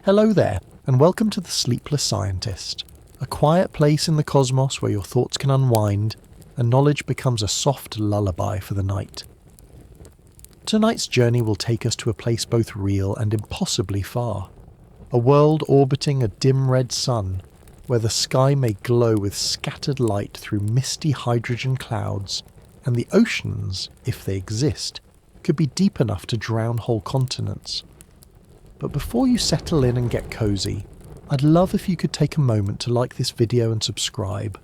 Hello there, and welcome to the Sleepless Scientist, a quiet place in the cosmos where your thoughts can unwind and knowledge becomes a soft lullaby for the night. Tonight's journey will take us to a place both real and impossibly far, a world orbiting a dim red sun, where the sky may glow with scattered light through misty hydrogen clouds, and the oceans, if they exist, could be deep enough to drown whole continents. But before you settle in and get cozy, I'd love if you could take a moment to like this video and subscribe,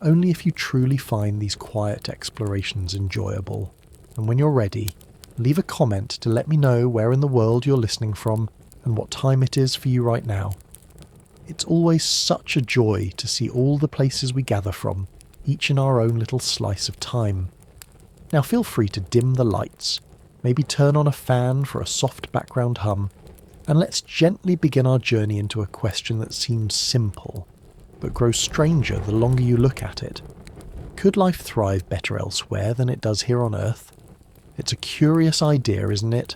only if you truly find these quiet explorations enjoyable. And when you're ready, leave a comment to let me know where in the world you're listening from and what time it is for you right now. It's always such a joy to see all the places we gather from, each in our own little slice of time. Now feel free to dim the lights, maybe turn on a fan for a soft background hum, and let's gently begin our journey into a question that seems simple, but grows stranger the longer you look at it. Could life thrive better elsewhere than it does here on Earth? It's a curious idea, isn't it?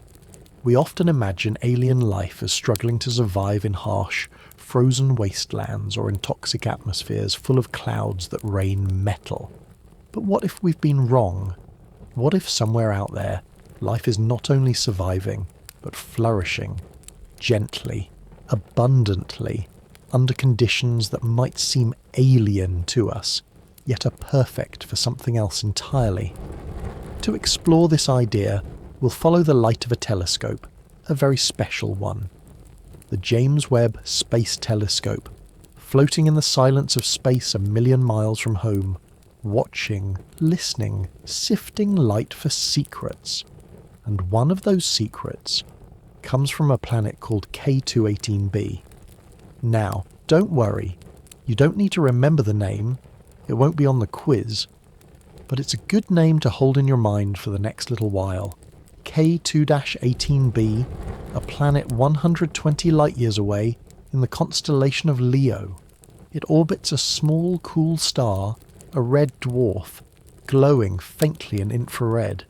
We often imagine alien life as struggling to survive in harsh, frozen wastelands or in toxic atmospheres full of clouds that rain metal. But what if we've been wrong? What if somewhere out there, life is not only surviving, but flourishing? Gently, abundantly, under conditions that might seem alien to us, yet are perfect for something else entirely. To explore this idea, we'll follow the light of a telescope, a very special one. The James Webb Space Telescope, floating in the silence of space a million miles from home, watching, listening, sifting light for secrets. And one of those secrets comes from a planet called K2-18b. Now, don't worry, you don't need to remember the name, it won't be on the quiz, but it's a good name to hold in your mind for the next little while. K2-18b, a planet 120 light-years away in the constellation of Leo. It orbits a small, cool star, a red dwarf, glowing faintly in infrared.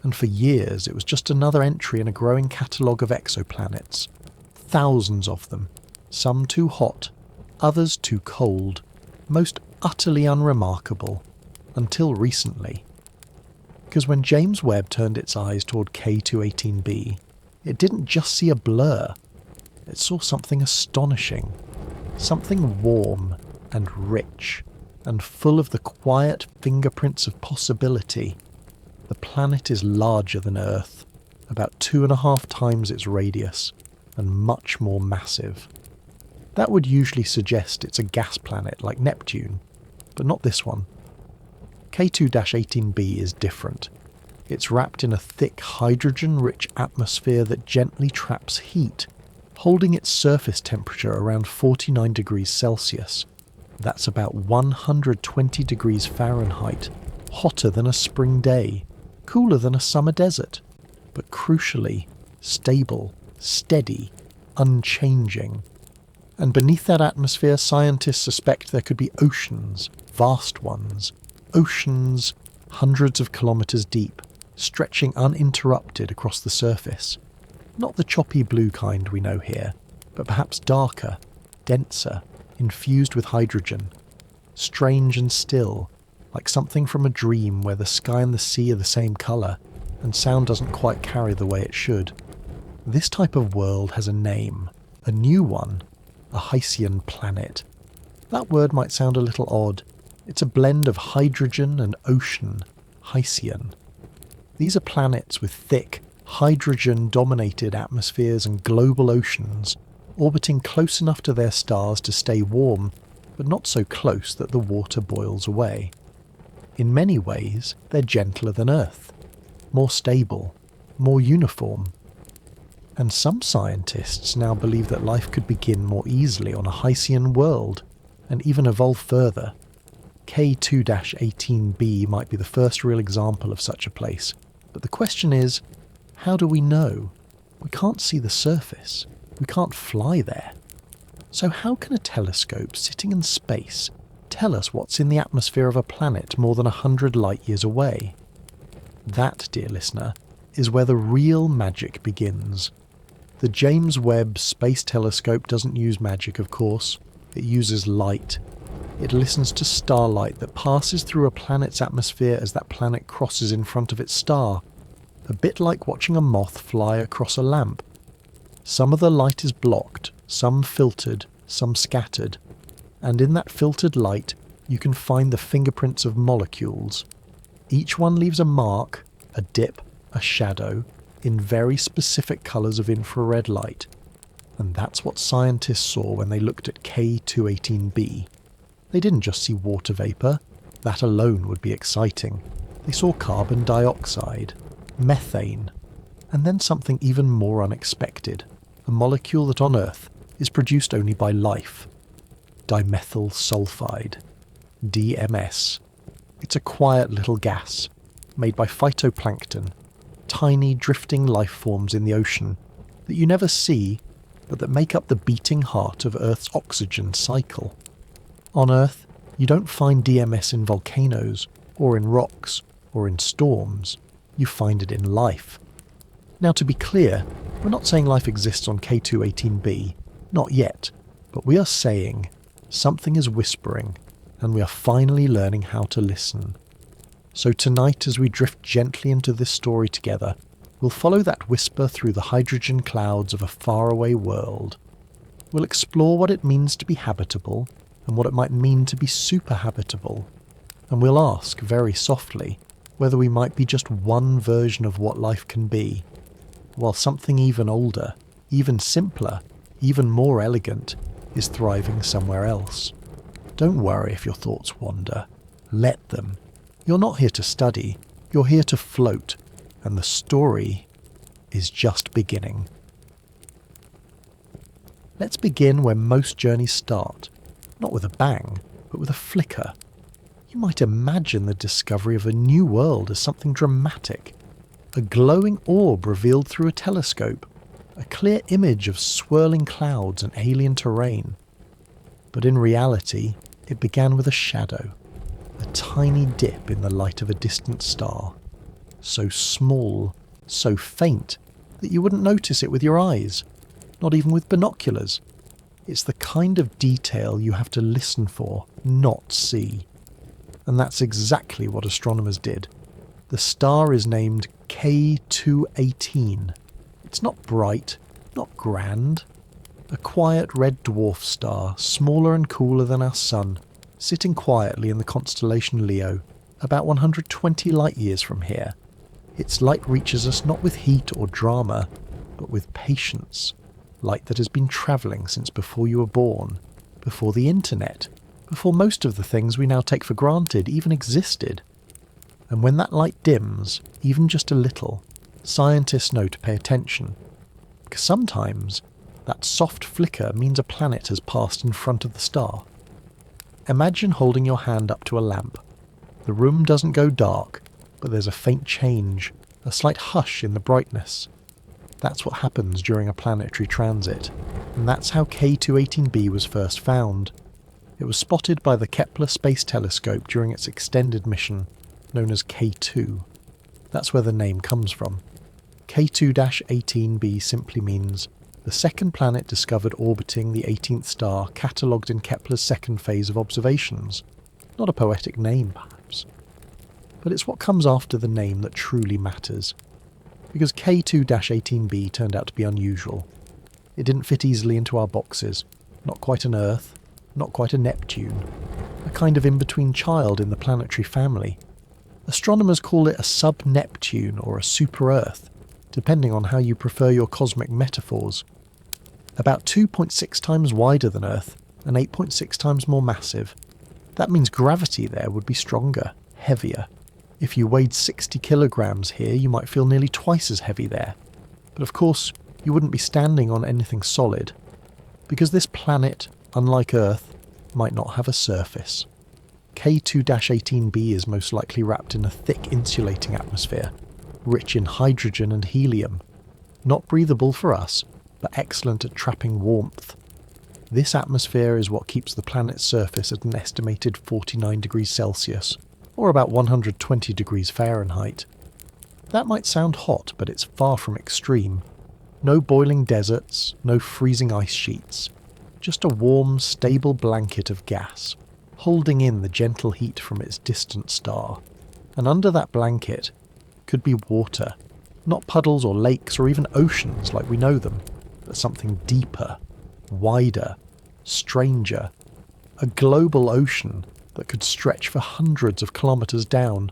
And for years it was just another entry in a growing catalogue of exoplanets. Thousands of them, some too hot, others too cold, most utterly unremarkable, until recently. Because when James Webb turned its eyes toward K2-18b, it didn't just see a blur, it saw something astonishing, something warm and rich, and full of the quiet fingerprints of possibility. The planet is larger than Earth, about 2.5 times its radius, and much more massive. That would usually suggest it's a gas planet like Neptune, but not this one. K2-18b is different. It's wrapped in a thick hydrogen-rich atmosphere that gently traps heat, holding its surface temperature around 49 degrees Celsius. That's about 120 degrees Fahrenheit, hotter than a spring day, cooler than a summer desert, but crucially, stable, steady, unchanging. And beneath that atmosphere, scientists suspect there could be oceans, vast ones, oceans hundreds of kilometers deep, stretching uninterrupted across the surface. Not the choppy blue kind we know here, but perhaps darker, denser, infused with hydrogen, strange and still, like something from a dream where the sky and the sea are the same colour, and sound doesn't quite carry the way it should. This type of world has a name, a new one, a Hycean planet. That word might sound a little odd. It's a blend of hydrogen and ocean, Hycean. These are planets with thick, hydrogen-dominated atmospheres and global oceans, orbiting close enough to their stars to stay warm, but not so close that the water boils away. In many ways, they're gentler than Earth, more stable, more uniform. And some scientists now believe that life could begin more easily on a Hycean world, and even evolve further. K2-18b might be the first real example of such a place, but the question is, how do we know? We can't see the surface, we can't fly there. So how can a telescope sitting in space tell us what's in the atmosphere of a planet more than 100 light-years away? That, dear listener, is where the real magic begins. The James Webb Space Telescope doesn't use magic, of course. It uses light. It listens to starlight that passes through a planet's atmosphere as that planet crosses in front of its star, a bit like watching a moth fly across a lamp. Some of the light is blocked, some filtered, some scattered, and in that filtered light you can find the fingerprints of molecules. Each one leaves a mark, a dip, a shadow, in very specific colours of infrared light. And that's what scientists saw when they looked at K2-18b. They didn't just see water vapour. That alone would be exciting. They saw carbon dioxide, methane, and then something even more unexpected, a molecule that on Earth is produced only by life. Dimethyl sulfide. DMS. It's a quiet little gas, made by phytoplankton, tiny drifting life forms in the ocean that you never see, but that make up the beating heart of Earth's oxygen cycle. On Earth, you don't find DMS in volcanoes, or in rocks, or in storms. You find it in life. Now, to be clear, we're not saying life exists on K2-18b, not yet, but we are saying something is whispering, and we are finally learning how to listen. So tonight, as we drift gently into this story together, we'll follow that whisper through the hydrogen clouds of a faraway world. We'll explore what it means to be habitable, and what it might mean to be superhabitable. And we'll ask, very softly, whether we might be just one version of what life can be, while something even older, even simpler, even more elegant, is thriving somewhere else. Don't worry if your thoughts wander. Let them. You're not here to study, you're here to float, and the story is just beginning. Let's begin where most journeys start, not with a bang, but with a flicker. You might imagine the discovery of a new world as something dramatic, a glowing orb revealed through a telescope, a clear image of swirling clouds and alien terrain. But in reality, it began with a shadow, a tiny dip in the light of a distant star, so small, so faint, that you wouldn't notice it with your eyes, not even with binoculars. It's the kind of detail you have to listen for, not see. And that's exactly what astronomers did. The star is named K2-18. It's not bright, not grand. A quiet red dwarf star, smaller and cooler than our Sun, sitting quietly in the constellation Leo, about 120 light-years from here. Its light reaches us not with heat or drama, but with patience. Light that has been travelling since before you were born, before the internet, before most of the things we now take for granted even existed. And when that light dims, even just a little, scientists know to pay attention. Because sometimes, that soft flicker means a planet has passed in front of the star. Imagine holding your hand up to a lamp. The room doesn't go dark, but there's a faint change, a slight hush in the brightness. That's what happens during a planetary transit, and that's how K2-18b was first found. It was spotted by the Kepler Space Telescope during its extended mission, known as K2. That's where the name comes from. K2-18b simply means the second planet discovered orbiting the 18th star catalogued in Kepler's second phase of observations. Not a poetic name, perhaps. But it's what comes after the name that truly matters. Because K2-18b turned out to be unusual. It didn't fit easily into our boxes. Not quite an Earth, not quite a Neptune. A kind of in-between child in the planetary family. Astronomers call it a sub-Neptune or a super-Earth, depending on how you prefer your cosmic metaphors. About 2.6 times wider than Earth, and 8.6 times more massive. That means gravity there would be stronger, heavier. If you weighed 60 kilograms here, you might feel nearly twice as heavy there. But of course, you wouldn't be standing on anything solid, because this planet, unlike Earth, might not have a surface. K2-18b is most likely wrapped in a thick insulating atmosphere, rich in hydrogen and helium. Not breathable for us, but excellent at trapping warmth. This atmosphere is what keeps the planet's surface at an estimated 49 degrees Celsius, or about 120 degrees Fahrenheit. That might sound hot, but it's far from extreme. No boiling deserts, no freezing ice sheets. Just a warm, stable blanket of gas, holding in the gentle heat from its distant star. And under that blanket could be water, not puddles or lakes or even oceans like we know them, but something deeper, wider, stranger. A global ocean that could stretch for hundreds of kilometres down.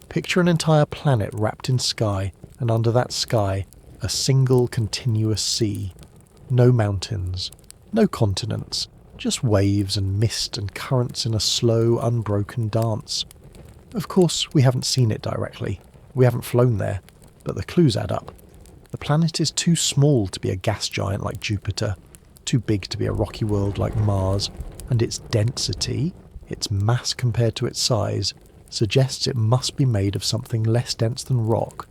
Picture an entire planet wrapped in sky, and under that sky, a single continuous sea. No mountains, no continents, just waves and mist and currents in a slow, unbroken dance. Of course, we haven't seen it directly. We haven't flown there, but the clues add up. The planet is too small to be a gas giant like Jupiter, too big to be a rocky world like Mars, and its density, its mass compared to its size, suggests it must be made of something less dense than rock.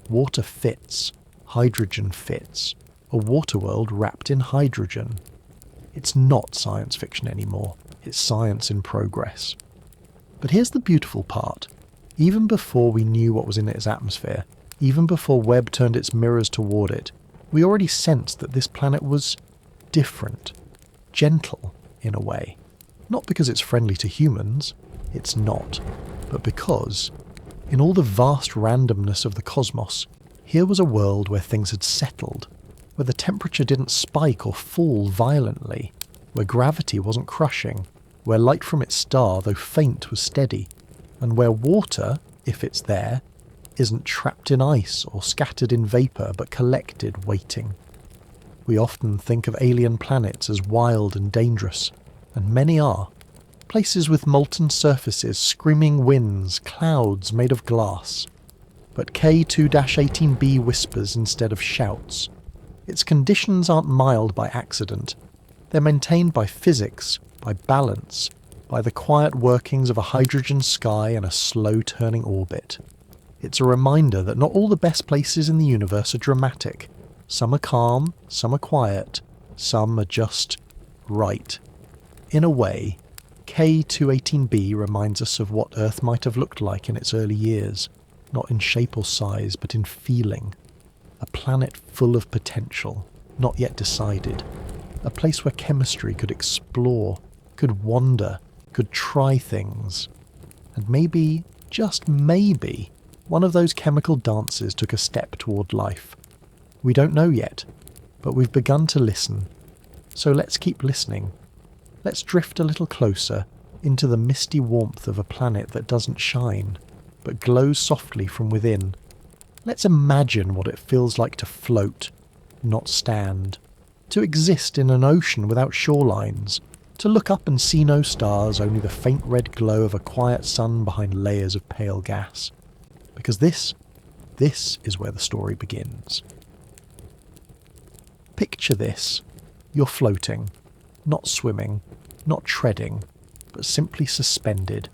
Water fits. Hydrogen fits. A water world wrapped in hydrogen. It's not science fiction anymore. It's science in progress. But here's the beautiful part. Even before we knew what was in its atmosphere, even before Webb turned its mirrors toward it, we already sensed that this planet was different, gentle in a way. Not because it's friendly to humans, it's not, but because, in all the vast randomness of the cosmos, here was a world where things had settled, where the temperature didn't spike or fall violently, where gravity wasn't crushing, where light from its star, though faint, was steady, and where water, if it's there, isn't trapped in ice or scattered in vapour but collected, waiting. We often think of alien planets as wild and dangerous, and many are. Places with molten surfaces, screaming winds, clouds made of glass. But K2-18b whispers instead of shouts. Its conditions aren't mild by accident. They're maintained by physics, by balance, by the quiet workings of a hydrogen sky and a slow-turning orbit. It's a reminder that not all the best places in the universe are dramatic. Some are calm, some are quiet, some are just right. In a way, K2-18b reminds us of what Earth might have looked like in its early years, not in shape or size, but in feeling. A planet full of potential, not yet decided. A place where chemistry could explore, could wander, could try things. And maybe, just maybe, one of those chemical dances took a step toward life. We don't know yet, but we've begun to listen. So let's keep listening. Let's drift a little closer into the misty warmth of a planet that doesn't shine, but glows softly from within. Let's imagine what it feels like to float, not stand. To exist in an ocean without shorelines. To look up and see no stars, only the faint red glow of a quiet sun behind layers of pale gas. Because this is where the story begins. Picture this. You're floating, not swimming, not treading, but simply suspended,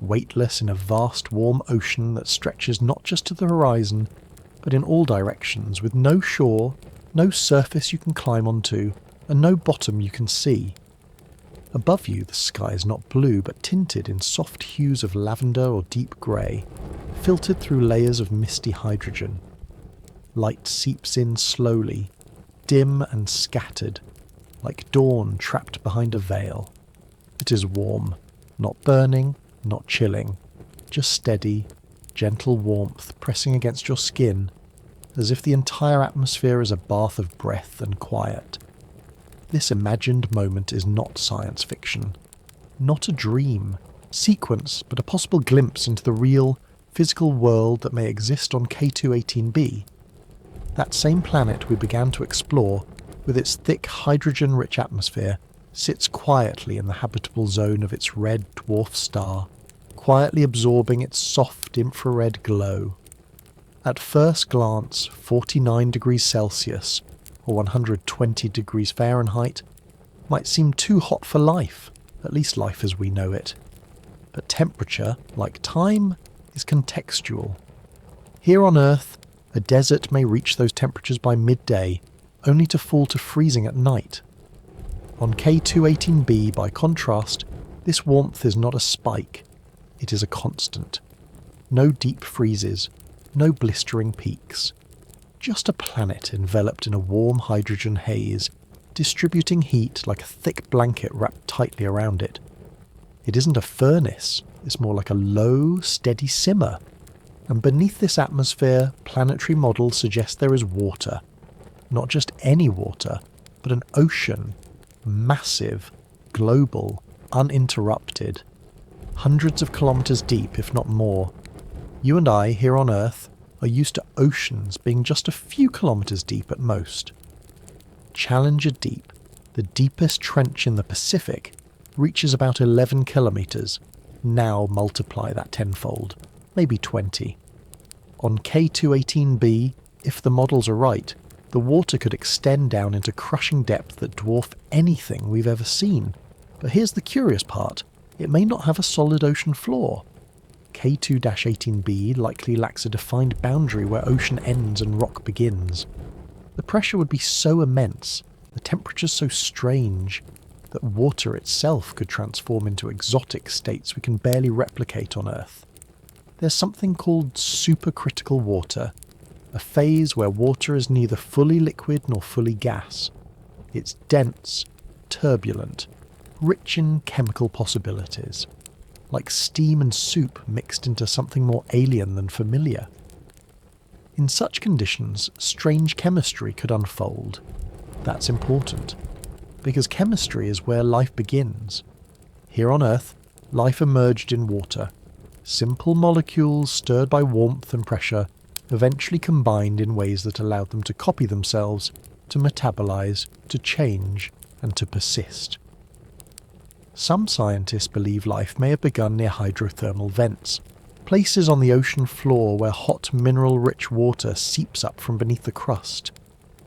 weightless in a vast warm ocean that stretches not just to the horizon, but in all directions, with no shore, no surface you can climb onto, and no bottom you can see. Above you, the sky is not blue, but tinted in soft hues of lavender or deep grey, filtered through layers of misty hydrogen. Light seeps in slowly, dim and scattered, like dawn trapped behind a veil. It is warm, not burning, not chilling, just steady, gentle warmth pressing against your skin, as if the entire atmosphere is a bath of breath and quiet. This imagined moment is not science fiction, not a dream, sequence, but a possible glimpse into the real, physical world that may exist on K2-18b. That same planet we began to explore, with its thick hydrogen-rich atmosphere, sits quietly in the habitable zone of its red dwarf star, quietly absorbing its soft infrared glow. At first glance, 49 degrees Celsius, or 120 degrees Fahrenheit, might seem too hot for life, at least life as we know it. But temperature, like time, is contextual. Here on Earth, a desert may reach those temperatures by midday, only to fall to freezing at night. On K2-18b, by contrast, this warmth is not a spike, it is a constant. No deep freezes, no blistering peaks. just a planet enveloped in a warm hydrogen haze, distributing heat like a thick blanket wrapped tightly around it. It isn't a furnace, it's more like a low, steady simmer. And beneath this atmosphere, planetary models suggest there is water. Not just any water, but an ocean. Massive, global, uninterrupted. Hundreds of kilometres deep, if not more. You and I, here on Earth, are used to oceans being just a few kilometres deep at most. Challenger Deep, the deepest trench in the Pacific, reaches about 11 kilometres. Now multiply that tenfold, maybe 20. On K2-18b, if the models are right, the water could extend down into crushing depth that dwarf anything we've ever seen. But here's the curious part, it may not have a solid ocean floor. K2-18b likely lacks a defined boundary where ocean ends and rock begins. The pressure would be so immense, the temperatures so strange, that water itself could transform into exotic states we can barely replicate on Earth. There's something called supercritical water, a phase where water is neither fully liquid nor fully gas. It's dense, turbulent, rich in chemical possibilities, like steam and soup mixed into something more alien than familiar. In such conditions, strange chemistry could unfold. That's important, because chemistry is where life begins. Here on Earth, life emerged in water. Simple molecules stirred by warmth and pressure eventually combined in ways that allowed them to copy themselves, to metabolize, to change, and to persist. Some scientists believe life may have begun near hydrothermal vents, places on the ocean floor where hot mineral-rich water seeps up from beneath the crust.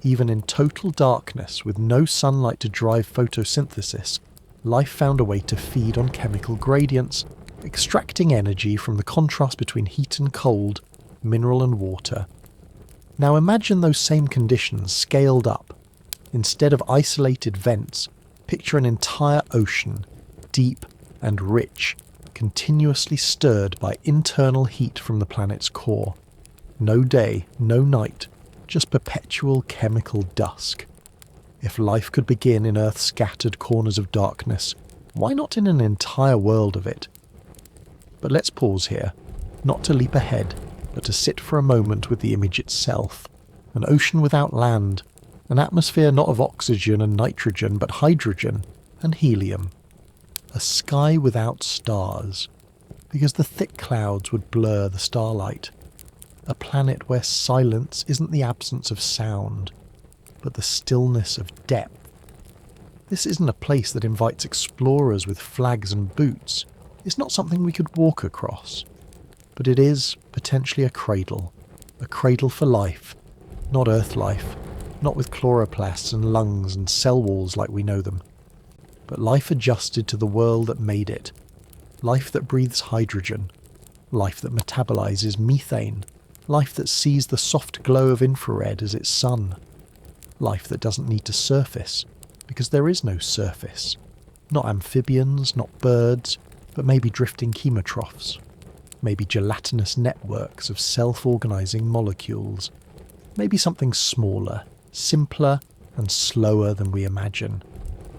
Even in total darkness with no sunlight to drive photosynthesis, life found a way to feed on chemical gradients, extracting energy from the contrast between heat and cold, mineral and water. Now imagine those same conditions scaled up. Instead of isolated vents, picture an entire ocean, deep and rich, continuously stirred by internal heat from the planet's core. No day, no night, just perpetual chemical dusk. If life could begin in Earth's scattered corners of darkness, why not in an entire world of it? But let's pause here, not to leap ahead, but to sit for a moment with the image itself. An ocean without land, an atmosphere not of oxygen and nitrogen, but hydrogen and helium. A sky without stars, because the thick clouds would blur the starlight. A planet where silence isn't the absence of sound, but the stillness of depth. This isn't a place that invites explorers with flags and boots. It's not something we could walk across. But it is potentially a cradle for life, not Earth life, not with chloroplasts and lungs and cell walls like we know them, but life adjusted to the world that made it, life that breathes hydrogen, life that metabolizes methane, life that sees the soft glow of infrared as its sun, life that doesn't need to surface, because there is no surface, not amphibians, not birds, but maybe drifting chemotrophs, maybe gelatinous networks of self-organizing molecules, maybe something smaller, simpler and slower than we imagine,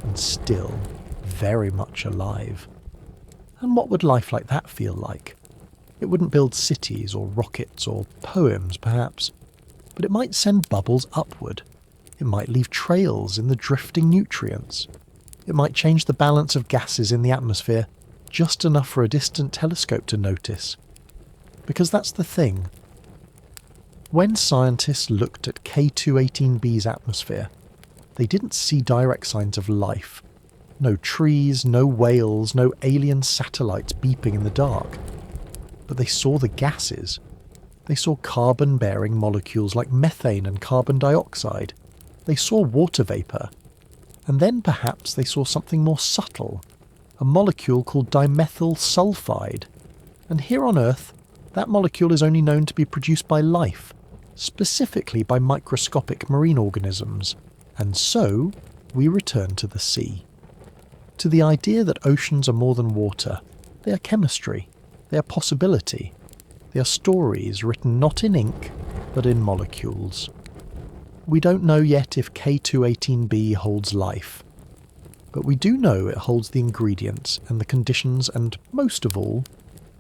and still very much alive. And what would life like that feel like? It wouldn't build cities or rockets or poems, perhaps, but it might send bubbles upward. It might leave trails in the drifting nutrients. It might change the balance of gases in the atmosphere, just enough for a distant telescope to notice. Because that's the thing. When scientists looked at K2-18b's atmosphere, they didn't see direct signs of life. No trees, no whales, no alien satellites beeping in the dark. But they saw the gases. They saw carbon-bearing molecules like methane and carbon dioxide. They saw water vapour. And then perhaps they saw something more subtle, a molecule called dimethyl sulfide. And here on Earth, that molecule is only known to be produced by life, specifically by microscopic marine organisms. And so, we return to the sea. To the idea that oceans are more than water. They are chemistry. They are possibility. They are stories written not in ink, but in molecules. We don't know yet if K2-18b holds life, but we do know it holds the ingredients and the conditions and, most of all,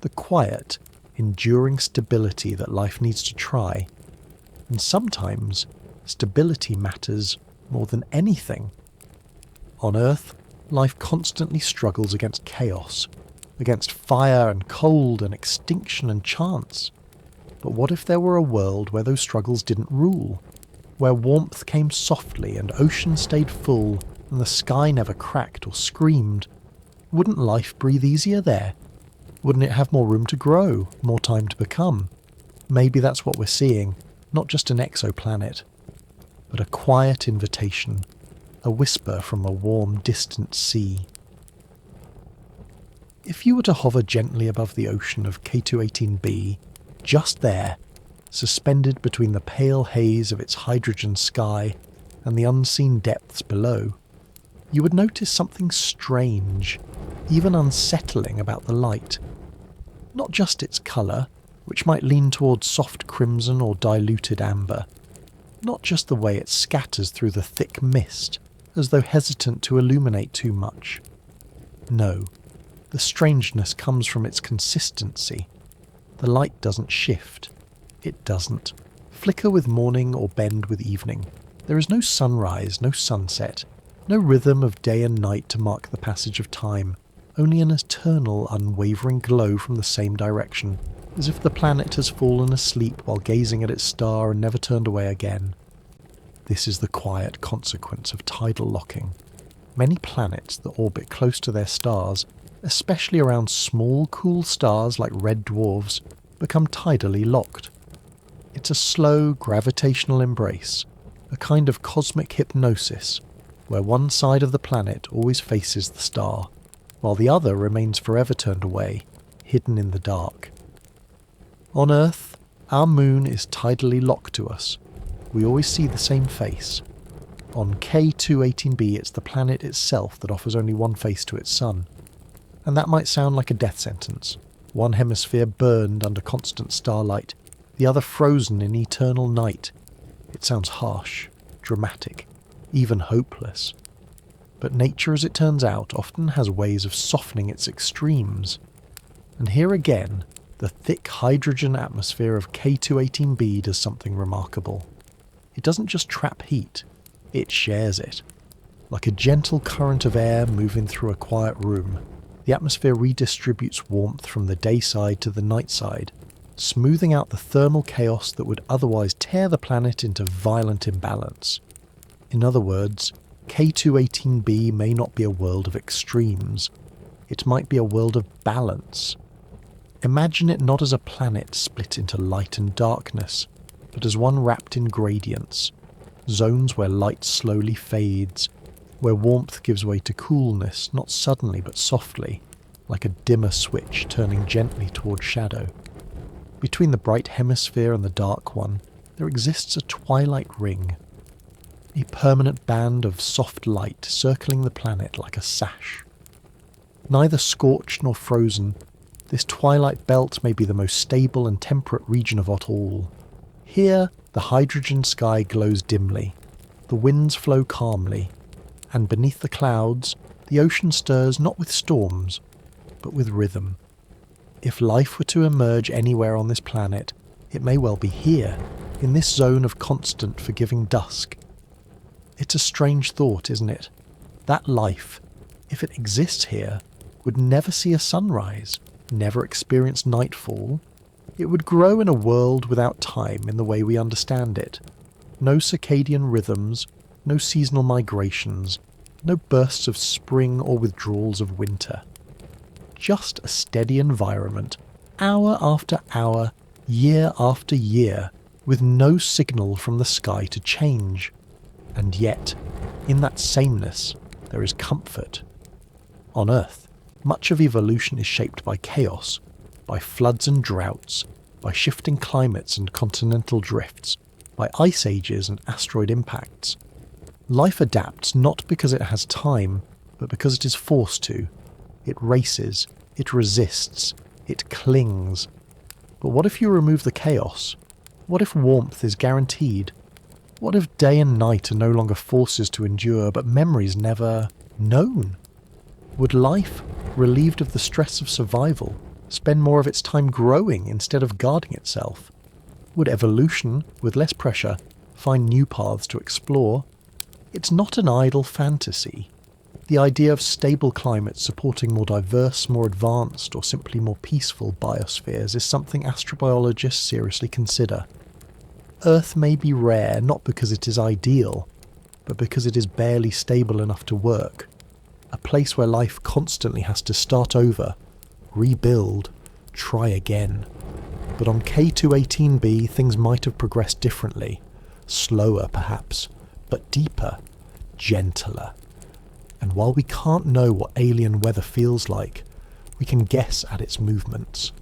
the quiet, enduring stability that life needs to try. And sometimes, stability matters more than anything. On Earth, life constantly struggles against chaos, against fire and cold and extinction and chance. But what if there were a world where those struggles didn't rule? Where warmth came softly and ocean stayed full and the sky never cracked or screamed? Wouldn't life breathe easier there? Wouldn't it have more room to grow, more time to become? Maybe that's what we're seeing, not just an exoplanet, but a quiet invitation, a whisper from a warm, distant sea. If you were to hover gently above the ocean of K2-18b, just there, suspended between the pale haze of its hydrogen sky and the unseen depths below, you would notice something strange, even unsettling about the light. Not just its colour, which might lean towards soft crimson or diluted amber. Not just the way it scatters through the thick mist, as though hesitant to illuminate too much. No, the strangeness comes from its consistency. The light doesn't shift. It doesn't flicker with morning or bend with evening. There is no sunrise, no sunset, no rhythm of day and night to mark the passage of time, only an eternal, unwavering glow from the same direction, as if the planet has fallen asleep while gazing at its star and never turned away again. This is the quiet consequence of tidal locking. Many planets that orbit close to their stars, especially around small, cool stars like red dwarfs, become tidally locked. It's a slow, gravitational embrace, a kind of cosmic hypnosis, where one side of the planet always faces the star, while the other remains forever turned away, hidden in the dark. On Earth, our moon is tidally locked to us. We always see the same face. On K2-18b, it's the planet itself that offers only one face to its sun. And that might sound like a death sentence. One hemisphere burned under constant starlight, the other frozen in eternal night. It sounds harsh, dramatic, even hopeless. But nature, as it turns out, often has ways of softening its extremes. And here again, the thick hydrogen atmosphere of K2-18b does something remarkable. It doesn't just trap heat, it shares it. Like a gentle current of air moving through a quiet room, the atmosphere redistributes warmth from the day side to the night side, smoothing out the thermal chaos that would otherwise tear the planet into violent imbalance. In other words, K2-18b may not be a world of extremes. It might be a world of balance. Imagine it not as a planet split into light and darkness, but as one wrapped in gradients, zones where light slowly fades, where warmth gives way to coolness, not suddenly but softly, like a dimmer switch turning gently toward shadow. Between the bright hemisphere and the dark one, there exists a twilight ring, a permanent band of soft light circling the planet like a sash. Neither scorched nor frozen, this twilight belt may be the most stable and temperate region of it all. Here, the hydrogen sky glows dimly, the winds flow calmly, and beneath the clouds, the ocean stirs not with storms, but with rhythm. If life were to emerge anywhere on this planet, it may well be here, in this zone of constant forgiving dusk. It's a strange thought, isn't it? That life, if it exists here, would never see a sunrise, never experience nightfall. It would grow in a world without time in the way we understand it. No circadian rhythms, no seasonal migrations, no bursts of spring or withdrawals of winter. Just a steady environment, hour after hour, year after year, with no signal from the sky to change. And yet, in that sameness, there is comfort. On Earth, much of evolution is shaped by chaos, by floods and droughts, by shifting climates and continental drifts, by ice ages and asteroid impacts. Life adapts not because it has time, but because it is forced to. It races, it resists, it clings. But what if you remove the chaos? What if warmth is guaranteed? What if day and night are no longer forces to endure, but memories never known? Would life, relieved of the stress of survival, spend more of its time growing instead of guarding itself? Would evolution, with less pressure, find new paths to explore? It's not an idle fantasy. The idea of stable climates supporting more diverse, more advanced, or simply more peaceful biospheres is something astrobiologists seriously consider. Earth may be rare not because it is ideal, but because it is barely stable enough to work. A place where life constantly has to start over, rebuild, try again. But on K2-18b things might have progressed differently. Slower perhaps, but deeper, gentler. And while we can't know what alien weather feels like, we can guess at its movements.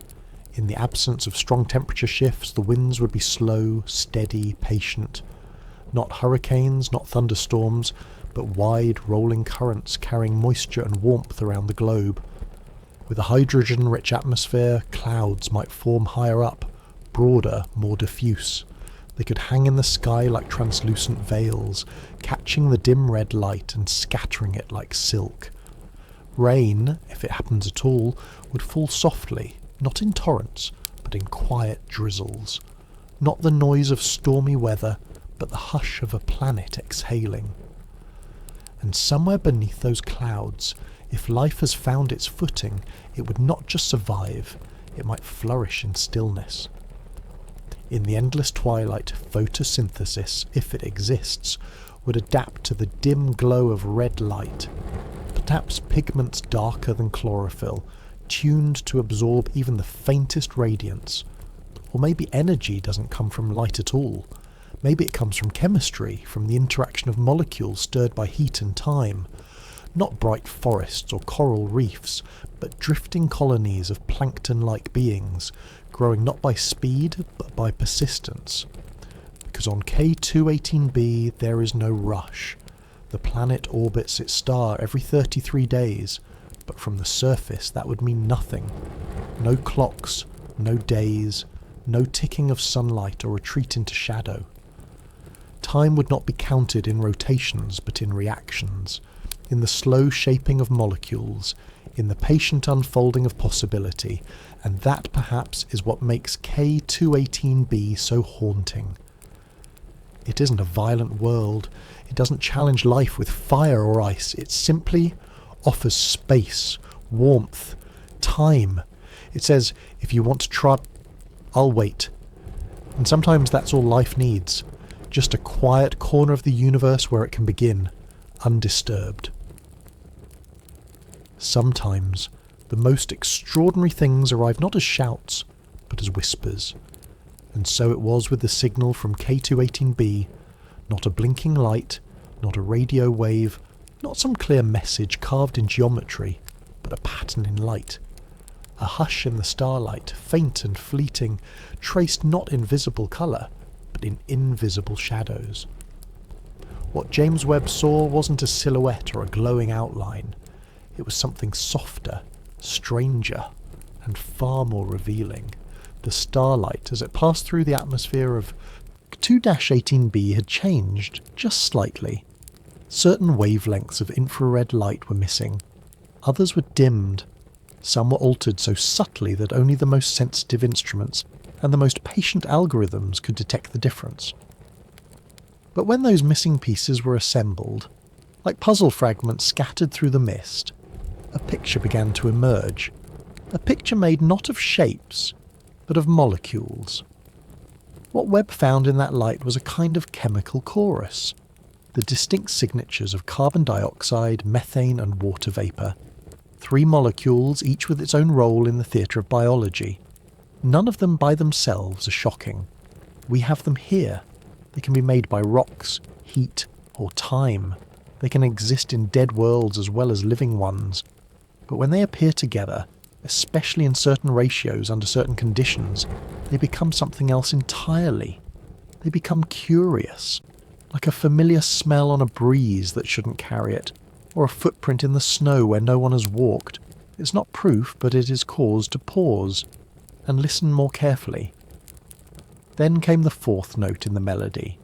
In the absence of strong temperature shifts, the winds would be slow, steady, patient. Not hurricanes, not thunderstorms, but wide rolling currents carrying moisture and warmth around the globe. With a hydrogen-rich atmosphere, clouds might form higher up, broader, more diffuse. They could hang in the sky like translucent veils, catching the dim red light and scattering it like silk. Rain, if it happens at all, would fall softly, not in torrents, but in quiet drizzles. Not the noise of stormy weather, but the hush of a planet exhaling. And somewhere beneath those clouds, if life has found its footing, it would not just survive, it might flourish in stillness. In the endless twilight, photosynthesis, if it exists, would adapt to the dim glow of red light, perhaps pigments darker than chlorophyll, tuned to absorb even the faintest radiance. Or maybe energy doesn't come from light at all. Maybe it comes from chemistry, from the interaction of molecules stirred by heat and time. Not bright forests or coral reefs, but drifting colonies of plankton-like beings, growing not by speed, but by persistence. Because on K2-18b there is no rush. The planet orbits its star every 33 days, but from the surface that would mean nothing. No clocks, no days, no ticking of sunlight or retreat into shadow. Time would not be counted in rotations, but in reactions, in the slow shaping of molecules, in the patient unfolding of possibility, and that perhaps is what makes K2-18b so haunting. It isn't a violent world, it doesn't challenge life with fire or ice, it simply offers space, warmth, time. It says, if you want to try, I'll wait. And sometimes that's all life needs, just a quiet corner of the universe where it can begin, undisturbed. Sometimes the most extraordinary things arrive not as shouts, but as whispers. And so it was with the signal from K2-18b, not a blinking light, not a radio wave, not some clear message carved in geometry, but a pattern in light. A hush in the starlight, faint and fleeting, traced not in visible colour, but in invisible shadows. What James Webb saw wasn't a silhouette or a glowing outline. It was something softer, stranger, and far more revealing. The starlight, as it passed through the atmosphere of K2-18b, had changed, just slightly. Certain wavelengths of infrared light were missing. Others were dimmed. Some were altered so subtly that only the most sensitive instruments and the most patient algorithms could detect the difference. But when those missing pieces were assembled, like puzzle fragments scattered through the mist, a picture began to emerge. A picture made not of shapes, but of molecules. What Webb found in that light was a kind of chemical chorus, the distinct signatures of carbon dioxide, methane and water vapour. 3 molecules, each with its own role in the theatre of biology. None of them by themselves are shocking. We have them here. They can be made by rocks, heat, or time. They can exist in dead worlds as well as living ones. But when they appear together, especially in certain ratios under certain conditions, they become something else entirely. They become curious, like a familiar smell on a breeze that shouldn't carry it, or a footprint in the snow where no one has walked. It's not proof, but it is cause to pause and listen more carefully. Then came the 4th note in the melody,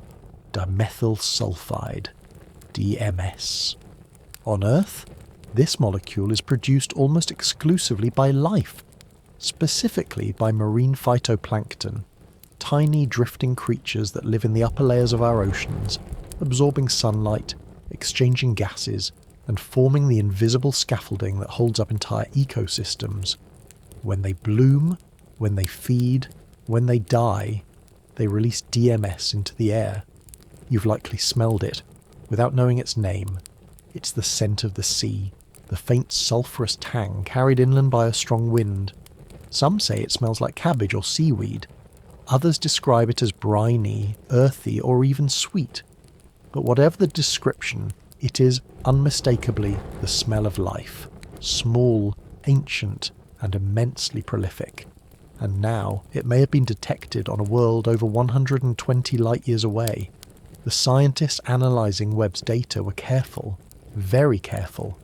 dimethyl sulfide, DMS. On Earth, this molecule is produced almost exclusively by life, specifically by marine phytoplankton, tiny drifting creatures that live in the upper layers of our oceans, absorbing sunlight, exchanging gases, and forming the invisible scaffolding that holds up entire ecosystems. When they bloom, when they feed, when they die, they release DMS into the air. You've likely smelled it, without knowing its name. It's the scent of the sea, the faint sulphurous tang carried inland by a strong wind. Some say it smells like cabbage or seaweed. Others describe it as briny, earthy, or even sweet. But whatever the description, it is unmistakably the smell of life. Small, ancient, and immensely prolific. And now it may have been detected on a world over 120 light-years away. The scientists analysing Webb's data were careful, very careful.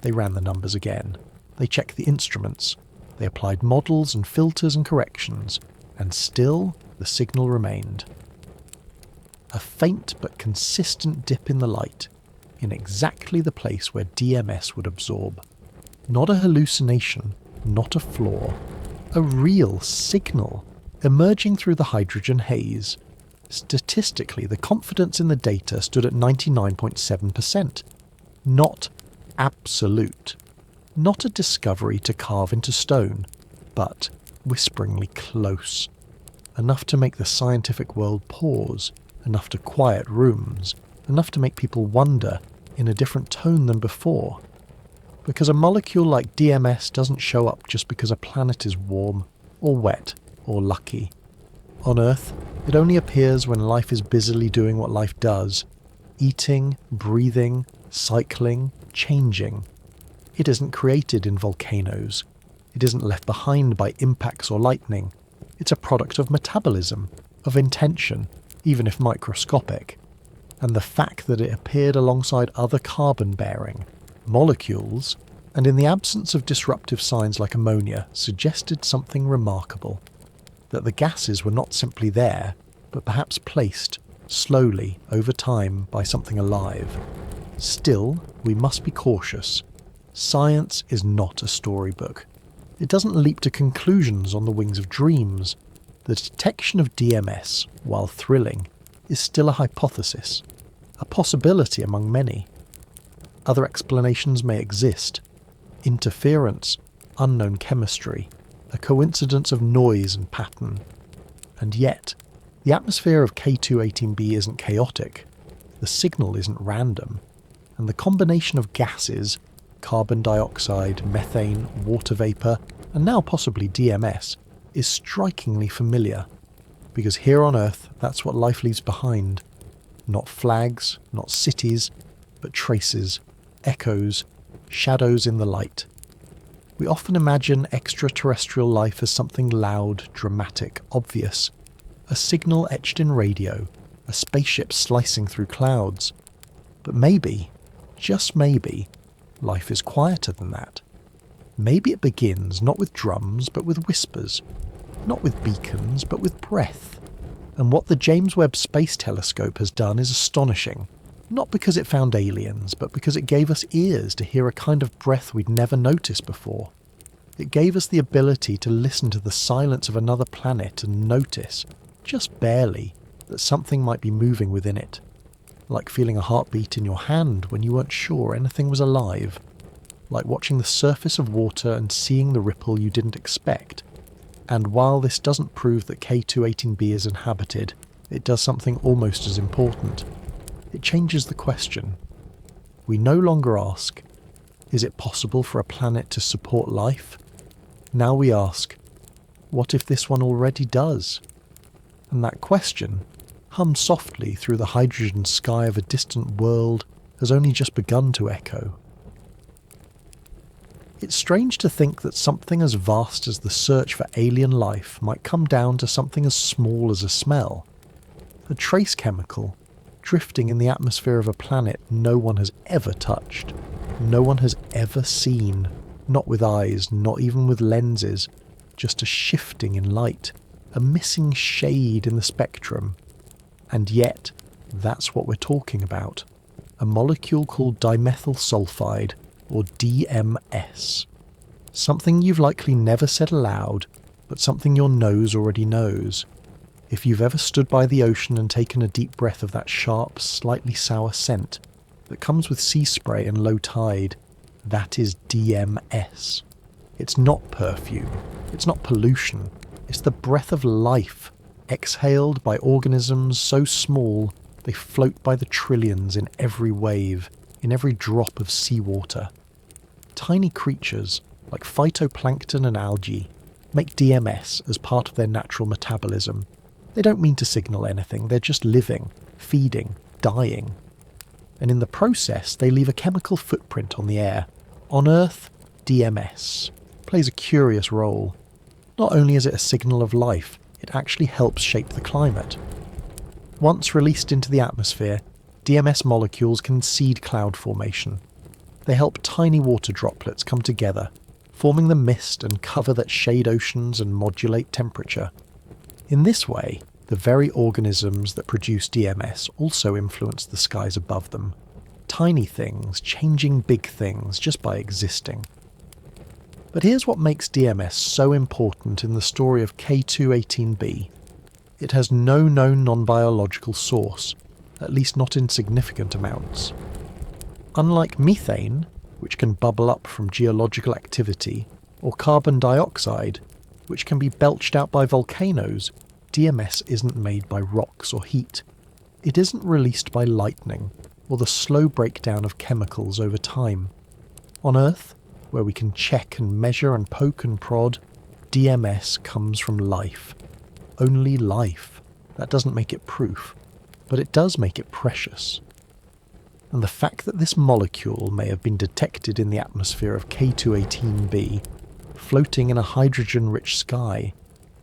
They ran the numbers again. They checked the instruments. They applied models and filters and corrections. And still, the signal remained. A faint but consistent dip in the light, in exactly the place where DMS would absorb. Not a hallucination, not a flaw. A real signal, emerging through the hydrogen haze. Statistically, the confidence in the data stood at 99.7%. Not absolute. Not a discovery to carve into stone, but whisperingly close. Enough to make the scientific world pause, enough to quiet rooms, enough to make people wonder in a different tone than before. Because a molecule like DMS doesn't show up just because a planet is warm, or wet, or lucky. On Earth, it only appears when life is busily doing what life does, eating, breathing, cycling, changing. It isn't created in volcanoes. It isn't left behind by impacts or lightning. It's a product of metabolism, of intention, even if microscopic. And the fact that it appeared alongside other carbon-bearing molecules, and in the absence of disruptive signs like ammonia, suggested something remarkable. That the gases were not simply there, but perhaps placed, slowly, over time, by something alive. Still, we must be cautious. Science is not a storybook. It doesn't leap to conclusions on the wings of dreams. The detection of DMS, while thrilling, is still a hypothesis, a possibility among many. Other explanations may exist. Interference, unknown chemistry, a coincidence of noise and pattern. And yet, the atmosphere of K2-18b isn't chaotic, the signal isn't random, and the combination of gases, carbon dioxide, methane, water vapour, and now possibly DMS, is strikingly familiar. Because here on Earth, that's what life leaves behind. Not flags, not cities, but traces, echoes, shadows in the light. We often imagine extraterrestrial life as something loud, dramatic, obvious. A signal etched in radio, a spaceship slicing through clouds. But maybe, just maybe, life is quieter than that. Maybe it begins not with drums but with whispers, not with beacons but with breath. And what the James Webb Space Telescope has done is astonishing, not because it found aliens, but because it gave us ears to hear a kind of breath we'd never noticed before. It gave us the ability to listen to the silence of another planet and notice, just barely, that something might be moving within it. Like feeling a heartbeat in your hand when you weren't sure anything was alive. Like watching the surface of water and seeing the ripple you didn't expect. And while this doesn't prove that K2-18b is inhabited, it does something almost as important. It changes the question. We no longer ask, is it possible for a planet to support life? Now we ask, what if this one already does? And that question, hummed softly through the hydrogen sky of a distant world, has only just begun to echo. It's strange to think that something as vast as the search for alien life might come down to something as small as a smell. A trace chemical, drifting in the atmosphere of a planet no one has ever touched, no one has ever seen, not with eyes, not even with lenses, just a shifting in light, a missing shade in the spectrum. And yet, That's what we're talking about. A molecule called dimethyl sulfide, or DMS. Something you've likely never said aloud, but something your nose already knows. If you've ever stood by the ocean and taken a deep breath of that sharp, slightly sour scent that comes with sea spray and low tide, that is DMS. It's not perfume. It's not pollution. It's the breath of life, exhaled by organisms so small they float by the trillions in every wave, in every drop of seawater. Tiny creatures, like phytoplankton and algae, make DMS as part of their natural metabolism. They don't mean to signal anything, they're just living, feeding, dying. And in the process, they leave a chemical footprint on the air. On Earth, DMS plays a curious role. Not only is it a signal of life, it actually helps shape the climate. Once released into the atmosphere, DMS molecules can seed cloud formation. They help tiny water droplets come together, forming the mist and cover that shade oceans and modulate temperature. In this way, the very organisms that produce DMS also influence the skies above them. Tiny things changing big things just by existing. But here's what makes DMS so important in the story of K2-18b. It has no known non-biological source, at least not in significant amounts. Unlike methane, which can bubble up from geological activity, or carbon dioxide, which can be belched out by volcanoes, DMS isn't made by rocks or heat. It isn't released by lightning, or the slow breakdown of chemicals over time. On Earth, where we can check and measure and poke and prod, DMS comes from life. Only life. That doesn't make it proof, but it does make it precious. And the fact that this molecule may have been detected in the atmosphere of K2-18b, floating in a hydrogen-rich sky,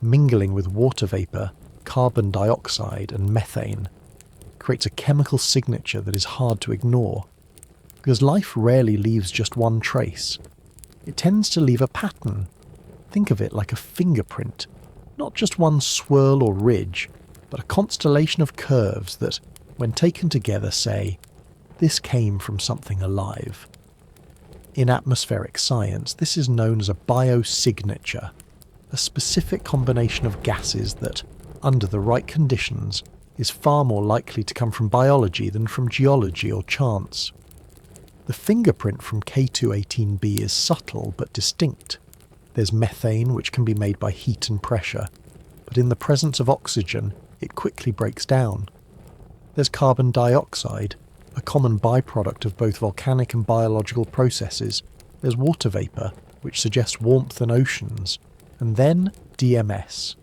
mingling with water vapour, carbon dioxide and methane, creates a chemical signature that is hard to ignore. Because life rarely leaves just one trace. It tends to leave a pattern. Think of it like a fingerprint, not just one swirl or ridge, but a constellation of curves that, when taken together, say, this came from something alive. In atmospheric science, this is known as a biosignature, a specific combination of gases that, under the right conditions, is far more likely to come from biology than from geology or chance. The fingerprint from K2-18b is subtle but distinct. There's methane, which can be made by heat and pressure, but in the presence of oxygen, it quickly breaks down. There's carbon dioxide, a common byproduct of both volcanic and biological processes. There's water vapour, which suggests warmth and oceans. And then DMS.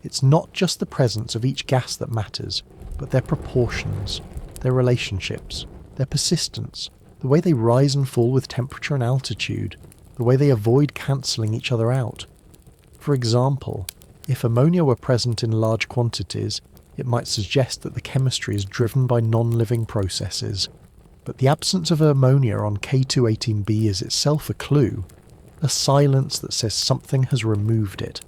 It's not just the presence of each gas that matters, but their proportions, their relationships, their persistence, the way they rise and fall with temperature and altitude, the way they avoid cancelling each other out. For example, if ammonia were present in large quantities, it might suggest that the chemistry is driven by non-living processes. But the absence of ammonia on K2-18b is itself a clue, a silence that says something has removed it.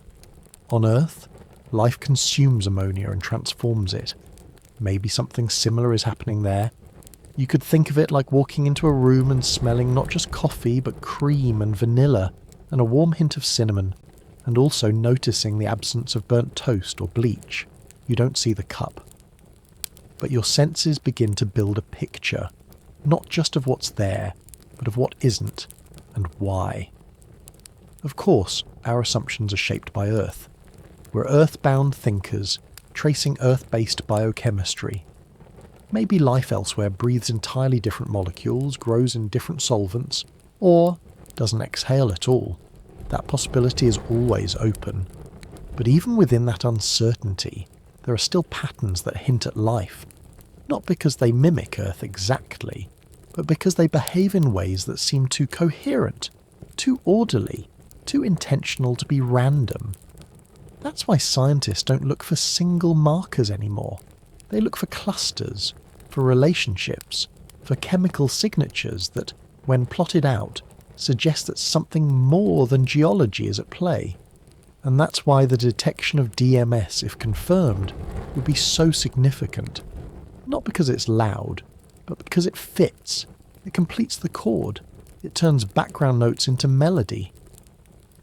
On Earth, life consumes ammonia and transforms it. Maybe something similar is happening there. You could think of it like walking into a room and smelling not just coffee but cream and vanilla and a warm hint of cinnamon, and also noticing the absence of burnt toast or bleach. You don't see the cup. But your senses begin to build a picture, not just of what's there, but of what isn't, and why. Of course, our assumptions are shaped by Earth. We're earth-bound thinkers, tracing Earth-based biochemistry. Maybe life elsewhere breathes entirely different molecules, grows in different solvents, or doesn't exhale at all. That possibility is always open. But even within that uncertainty, there are still patterns that hint at life, not because they mimic Earth exactly, but because they behave in ways that seem too coherent, too orderly, too intentional to be random. That's why scientists don't look for single markers anymore. They look for clusters, for relationships, for chemical signatures that, when plotted out, suggest that something more than geology is at play. And that's why the detection of DMS, if confirmed, would be so significant. Not because it's loud, but because it fits. It completes the chord. It turns background notes into melody.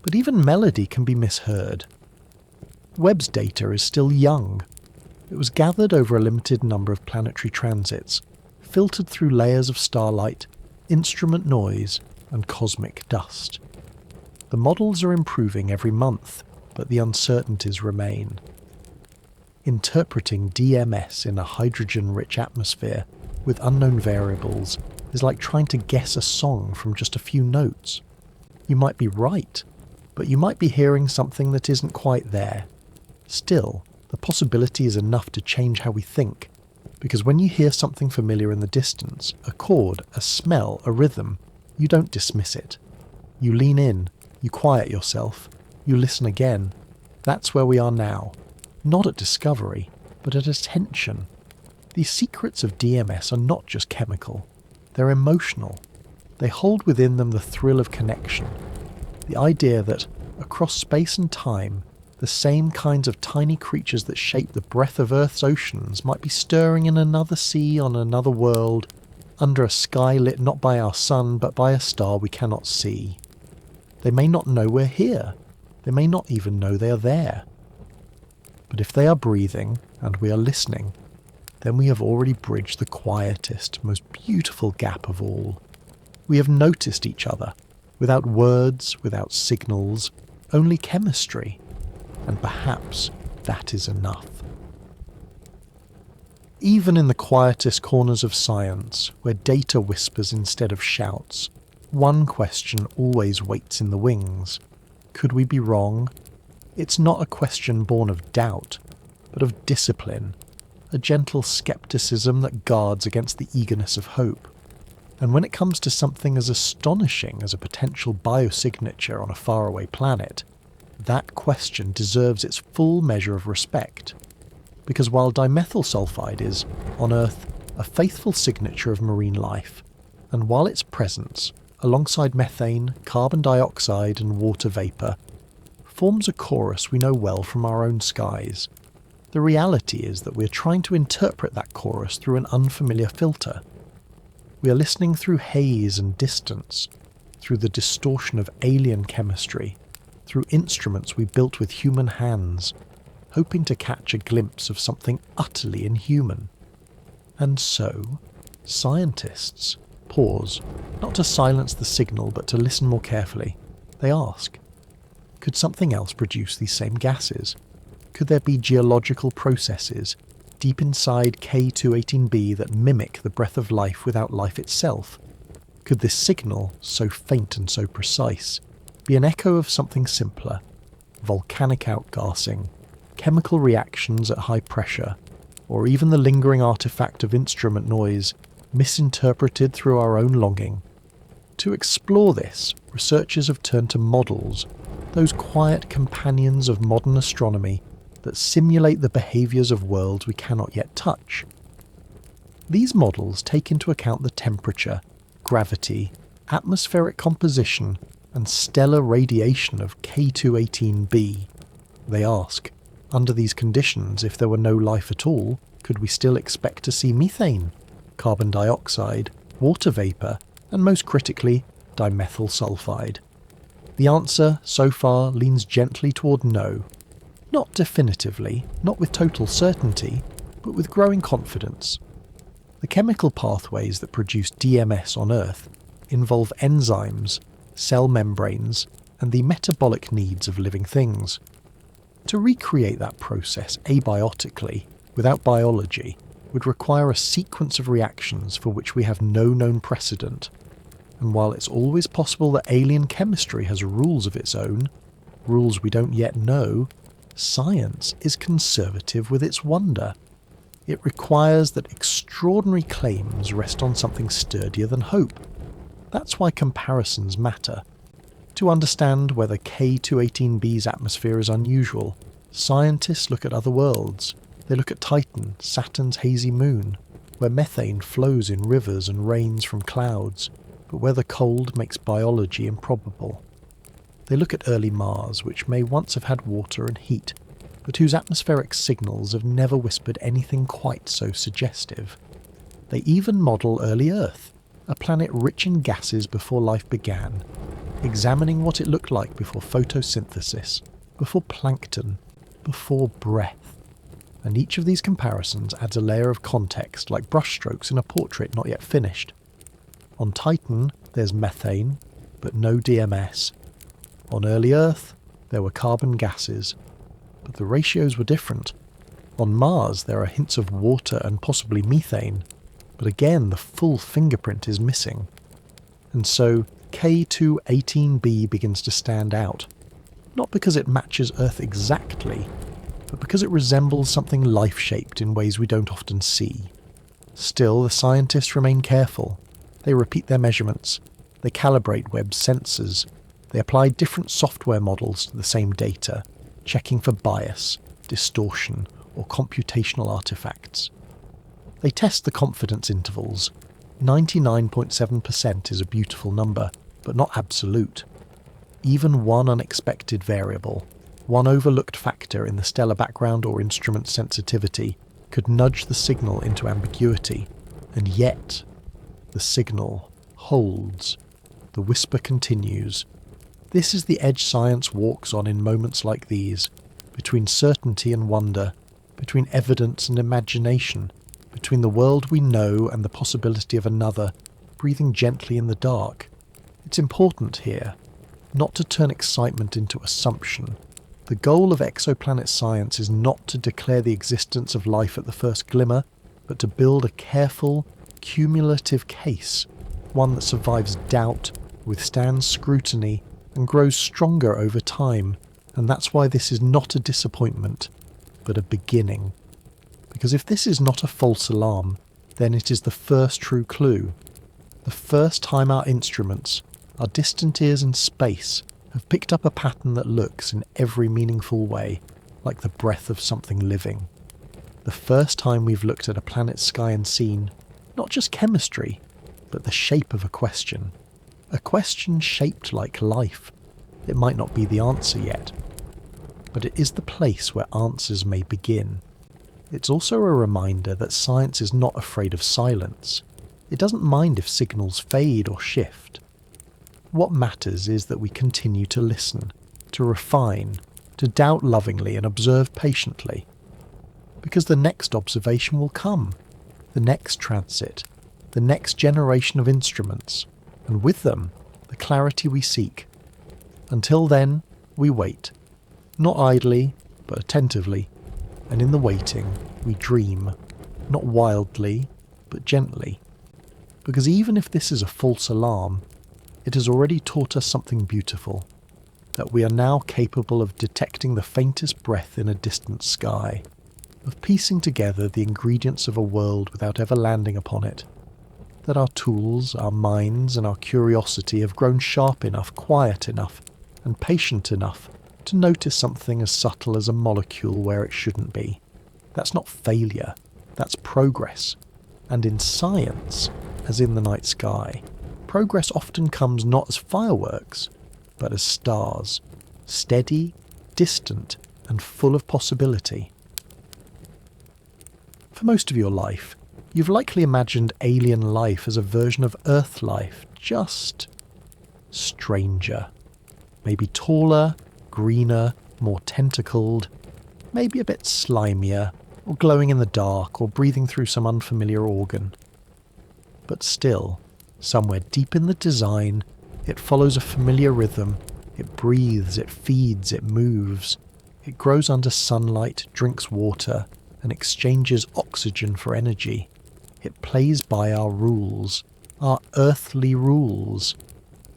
But even melody can be misheard. Webb's data is still young. It was gathered over a limited number of planetary transits, filtered through layers of starlight, instrument noise, and cosmic dust. The models are improving every month, but the uncertainties remain. Interpreting DMS in a hydrogen-rich atmosphere with unknown variables is like trying to guess a song from just a few notes. You might be right, but you might be hearing something that isn't quite there. Still, the possibility is enough to change how we think, because when you hear something familiar in the distance, a chord, a smell, a rhythm, you don't dismiss it. You lean in, you quiet yourself, you listen again. That's where we are now. Not at discovery, but at attention. The secrets of DMS are not just chemical, they're emotional. They hold within them the thrill of connection, the idea that, across space and time, the same kinds of tiny creatures that shape the breadth of Earth's oceans might be stirring in another sea on another world, under a sky lit not by our sun but by a star we cannot see. They may not know we're here. They may not even know they are there. But if they are breathing and we are listening, then we have already bridged the quietest, most beautiful gap of all. We have noticed each other, without words, without signals, only chemistry. And perhaps that is enough. Even in the quietest corners of science, where data whispers instead of shouts, one question always waits in the wings. Could we be wrong? It's not a question born of doubt, but of discipline, a gentle skepticism that guards against the eagerness of hope. And when it comes to something as astonishing as a potential biosignature on a faraway planet, that question deserves its full measure of respect. Because while dimethyl sulfide is, on Earth, a faithful signature of marine life, and while its presence, alongside methane, carbon dioxide and water vapour, forms a chorus we know well from our own skies, the reality is that we are trying to interpret that chorus through an unfamiliar filter. We are listening through haze and distance, through the distortion of alien chemistry, through instruments we built with human hands, hoping to catch a glimpse of something utterly inhuman. And so, scientists pause, not to silence the signal but to listen more carefully. They ask, could something else produce these same gases? Could there be geological processes deep inside K2-18b that mimic the breath of life without life itself? Could this signal, so faint and so precise, be an echo of something simpler? Volcanic outgassing, chemical reactions at high pressure, or even the lingering artifact of instrument noise, misinterpreted through our own longing. To explore this, researchers have turned to models, those quiet companions of modern astronomy that simulate the behaviours of worlds we cannot yet touch. These models take into account the temperature, gravity, atmospheric composition, and stellar radiation of K2-18b. They ask, under these conditions, if there were no life at all, could we still expect to see methane, carbon dioxide, water vapour, and most critically, dimethyl sulfide? The answer, so far, leans gently toward no. Not definitively, not with total certainty, but with growing confidence. The chemical pathways that produce DMS on Earth involve enzymes, cell membranes, and the metabolic needs of living things. To recreate that process abiotically, without biology, would require a sequence of reactions for which we have no known precedent. And while it's always possible that alien chemistry has rules of its own, rules we don't yet know, science is conservative with its wonder. It requires that extraordinary claims rest on something sturdier than hope. That's why comparisons matter. To understand whether K2-18b's atmosphere is unusual, scientists look at other worlds. They look at Titan, Saturn's hazy moon, where methane flows in rivers and rains from clouds, but where the cold makes biology improbable. They look at early Mars, which may once have had water and heat. but whose atmospheric signals have never whispered anything quite so suggestive. They even model early Earth, a planet rich in gases before life began, examining what it looked like before photosynthesis, before plankton, before breath. And each of these comparisons adds a layer of context like brushstrokes in a portrait not yet finished. On Titan, there's methane, but no DMS. On early Earth, there were carbon gases, but the ratios were different. On Mars, there are hints of water and possibly methane, but again the full fingerprint is missing. And so K2-18b begins to stand out, not because it matches Earth exactly, but because it resembles something life-shaped in ways we don't often see. Still, the scientists remain careful. They repeat their measurements, they calibrate Webb's sensors, they apply different software models to the same data, checking for bias, distortion, or computational artifacts. They test the confidence intervals. 99.7% is a beautiful number, but not absolute. Even one unexpected variable, one overlooked factor in the stellar background or instrument sensitivity, could nudge the signal into ambiguity, and yet the signal holds. The whisper continues. This is the edge science walks on in moments like these, between certainty and wonder, between evidence and imagination, between the world we know and the possibility of another, breathing gently in the dark. It's important here, not to turn excitement into assumption. The goal of exoplanet science is not to declare the existence of life at the first glimmer, but to build a careful, cumulative case, one that survives doubt, withstands scrutiny, and grows stronger over time. And that's why this is not a disappointment, but a beginning. Because if this is not a false alarm, then it is the first true clue. The first time our instruments, our distant ears in space, have picked up a pattern that looks, in every meaningful way, like the breath of something living. The first time we've looked at a planet's sky and seen, not just chemistry, but the shape of a question. A question shaped like life. It might not be the answer yet, but it is the place where answers may begin. It's also a reminder that science is not afraid of silence. It doesn't mind if signals fade or shift. What matters is that we continue to listen, to refine, to doubt lovingly and observe patiently. Because the next observation will come, the next transit, the next generation of instruments, and with them, the clarity we seek. Until then, we wait, not idly, but attentively, and in the waiting, we dream, not wildly, but gently. Because even if this is a false alarm, it has already taught us something beautiful, that we are now capable of detecting the faintest breath in a distant sky, of piecing together the ingredients of a world without ever landing upon it, that our tools, our minds, and our curiosity have grown sharp enough, quiet enough, and patient enough to notice something as subtle as a molecule where it shouldn't be. That's not failure, that's progress. And in science, as in the night sky, progress often comes not as fireworks, but as stars, steady, distant, and full of possibility. For most of your life, you've likely imagined alien life as a version of Earth life, just stranger. Maybe taller, greener, more tentacled, maybe a bit slimier, or glowing in the dark, or breathing through some unfamiliar organ. But still, somewhere deep in the design, it follows a familiar rhythm. It breathes, it feeds, it moves. It grows under sunlight, drinks water, and exchanges oxygen for energy. It plays by our rules, our earthly rules,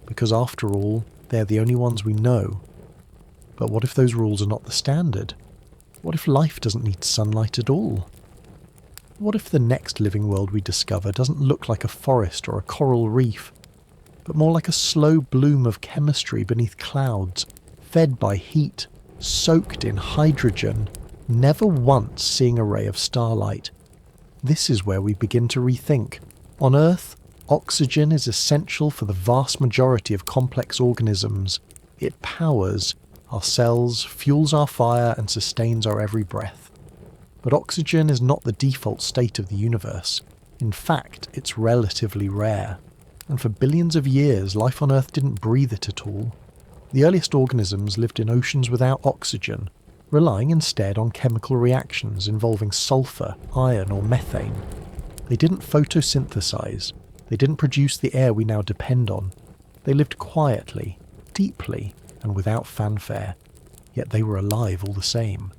because after all, they're the only ones we know. But what if those rules are not the standard? What if life doesn't need sunlight at all? What if the next living world we discover doesn't look like a forest or a coral reef, but more like a slow bloom of chemistry beneath clouds, fed by heat, soaked in hydrogen, never once seeing a ray of starlight? This is where we begin to rethink. On Earth, oxygen is essential for the vast majority of complex organisms. It powers, our cells, fuels our fire and sustains our every breath. But oxygen is not the default state of the universe. In fact, it's relatively rare. And for billions of years, life on Earth didn't breathe it at all. The earliest organisms lived in oceans without oxygen, relying instead on chemical reactions involving sulfur, iron or methane. They didn't photosynthesize. They didn't produce the air we now depend on. They lived quietly, deeply, and without fanfare. Yet they were alive all the same.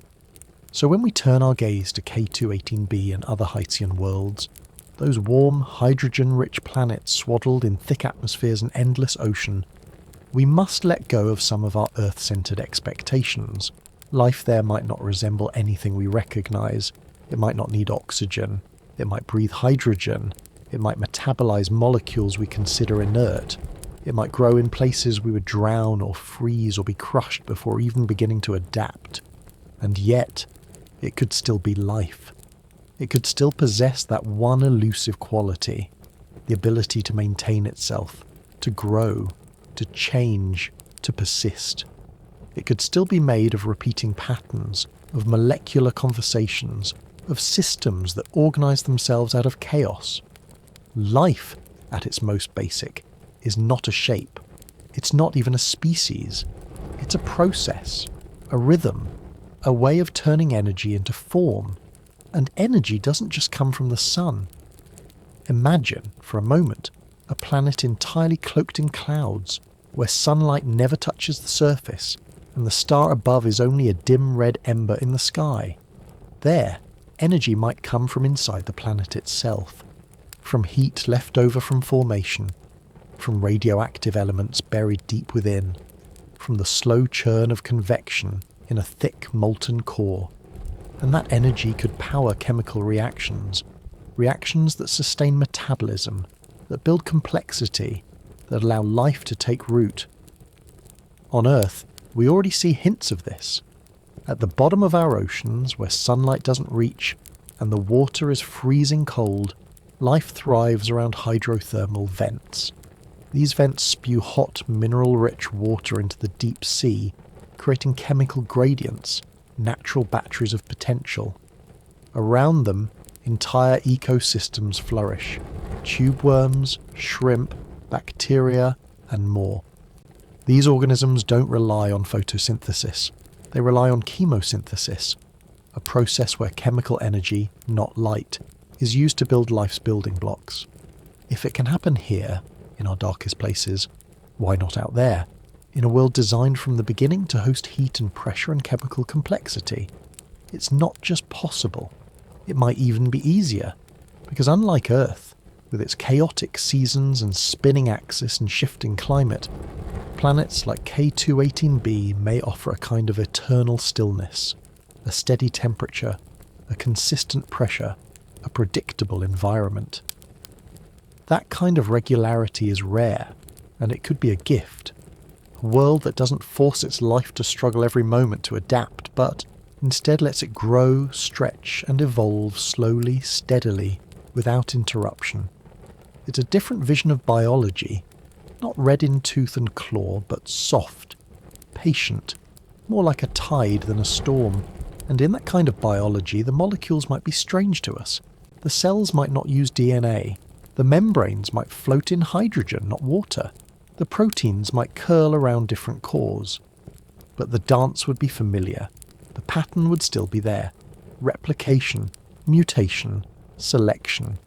So when we turn our gaze to K2-18b and other Hycean worlds, those warm, hydrogen-rich planets swaddled in thick atmospheres and endless ocean, we must let go of some of our Earth-centered expectations. Life there might not resemble anything we recognize. It might not need oxygen. It might breathe hydrogen. It might metabolize molecules we consider inert. It might grow in places we would drown or freeze or be crushed before even beginning to adapt. And yet, it could still be life. It could still possess that one elusive quality, the ability to maintain itself, to grow, to change, to persist. It could still be made of repeating patterns, of molecular conversations, of systems that organize themselves out of chaos. Life, at its most basic, is not a shape. It's not even a species. It's a process, a rhythm, a way of turning energy into form. And energy doesn't just come from the sun. Imagine, for a moment, a planet entirely cloaked in clouds, where sunlight never touches the surface, and the star above is only a dim red ember in the sky. There, energy might come from inside the planet itself, from heat left over from formation, from radioactive elements buried deep within, from the slow churn of convection in a thick molten core. And that energy could power chemical reactions, reactions that sustain metabolism, that build complexity, that allow life to take root. On Earth, we already see hints of this. At the bottom of our oceans, where sunlight doesn't reach and the water is freezing cold, life thrives around hydrothermal vents. These vents spew hot, mineral-rich water into the deep sea, creating chemical gradients, natural batteries of potential. Around them, entire ecosystems flourish. Tube worms, shrimp, bacteria, and more. These organisms don't rely on photosynthesis. They rely on chemosynthesis, a process where chemical energy, not light, is used to build life's building blocks. If it can happen here, in our darkest places, why not out there? In a world designed from the beginning to host heat and pressure and chemical complexity. It's not just possible. It might even be easier, because unlike Earth, with its chaotic seasons and spinning axis and shifting climate, planets like K2-18b may offer a kind of eternal stillness, a steady temperature, a consistent pressure, a predictable environment. That kind of regularity is rare, and it could be a gift. A world that doesn't force its life to struggle every moment to adapt, but instead lets it grow, stretch, and evolve slowly, steadily, without interruption. It's a different vision of biology, not red in tooth and claw, but soft, patient, more like a tide than a storm. And in that kind of biology, the molecules might be strange to us. The cells might not use DNA. The membranes might float in hydrogen, not water. The proteins might curl around different cores. But the dance would be familiar. The pattern would still be there. Replication, mutation, selection.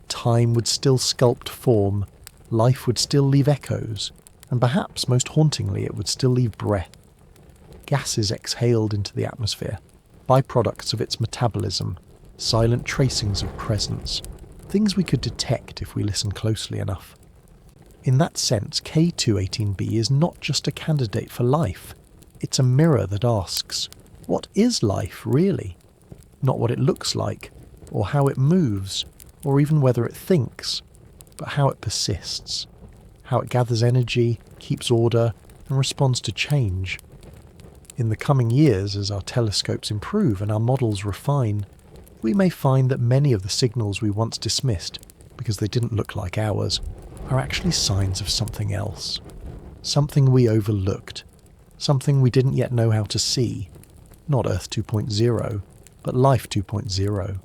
Time would still sculpt form. Life would still leave echoes. And perhaps, most hauntingly, it would still leave breath. Gases exhaled into the atmosphere. Byproducts of its metabolism. Silent tracings of presence. Things we could detect if we listen closely enough. In that sense, K2-18b is not just a candidate for life. It's a mirror that asks, what is life really? Not what it looks like, or how it moves, or even whether it thinks, but how it persists, how it gathers energy, keeps order, and responds to change. In the coming years, as our telescopes improve and our models refine, we may find that many of the signals we once dismissed, because they didn't look like ours, are actually signs of something else. Something we overlooked. something we didn't yet know how to see. Not Earth 2.0, but Life 2.0.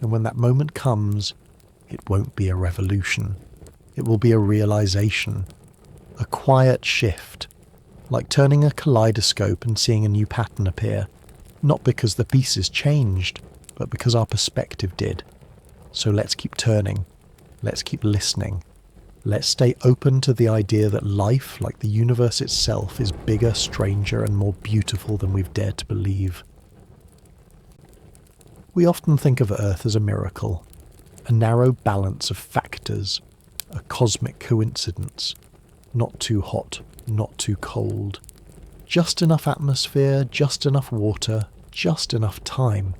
And when that moment comes, it won't be a revolution. It will be a realization, a quiet shift, like turning a kaleidoscope and seeing a new pattern appear, not because the pieces changed, but because our perspective did. So let's keep turning, let's keep listening, let's stay open to the idea that life, like the universe itself, is bigger, stranger, and more beautiful than we've dared to believe. We often think of Earth as a miracle, a narrow balance of factors, a cosmic coincidence, not too hot, not too cold, just enough atmosphere, just enough water, just enough time.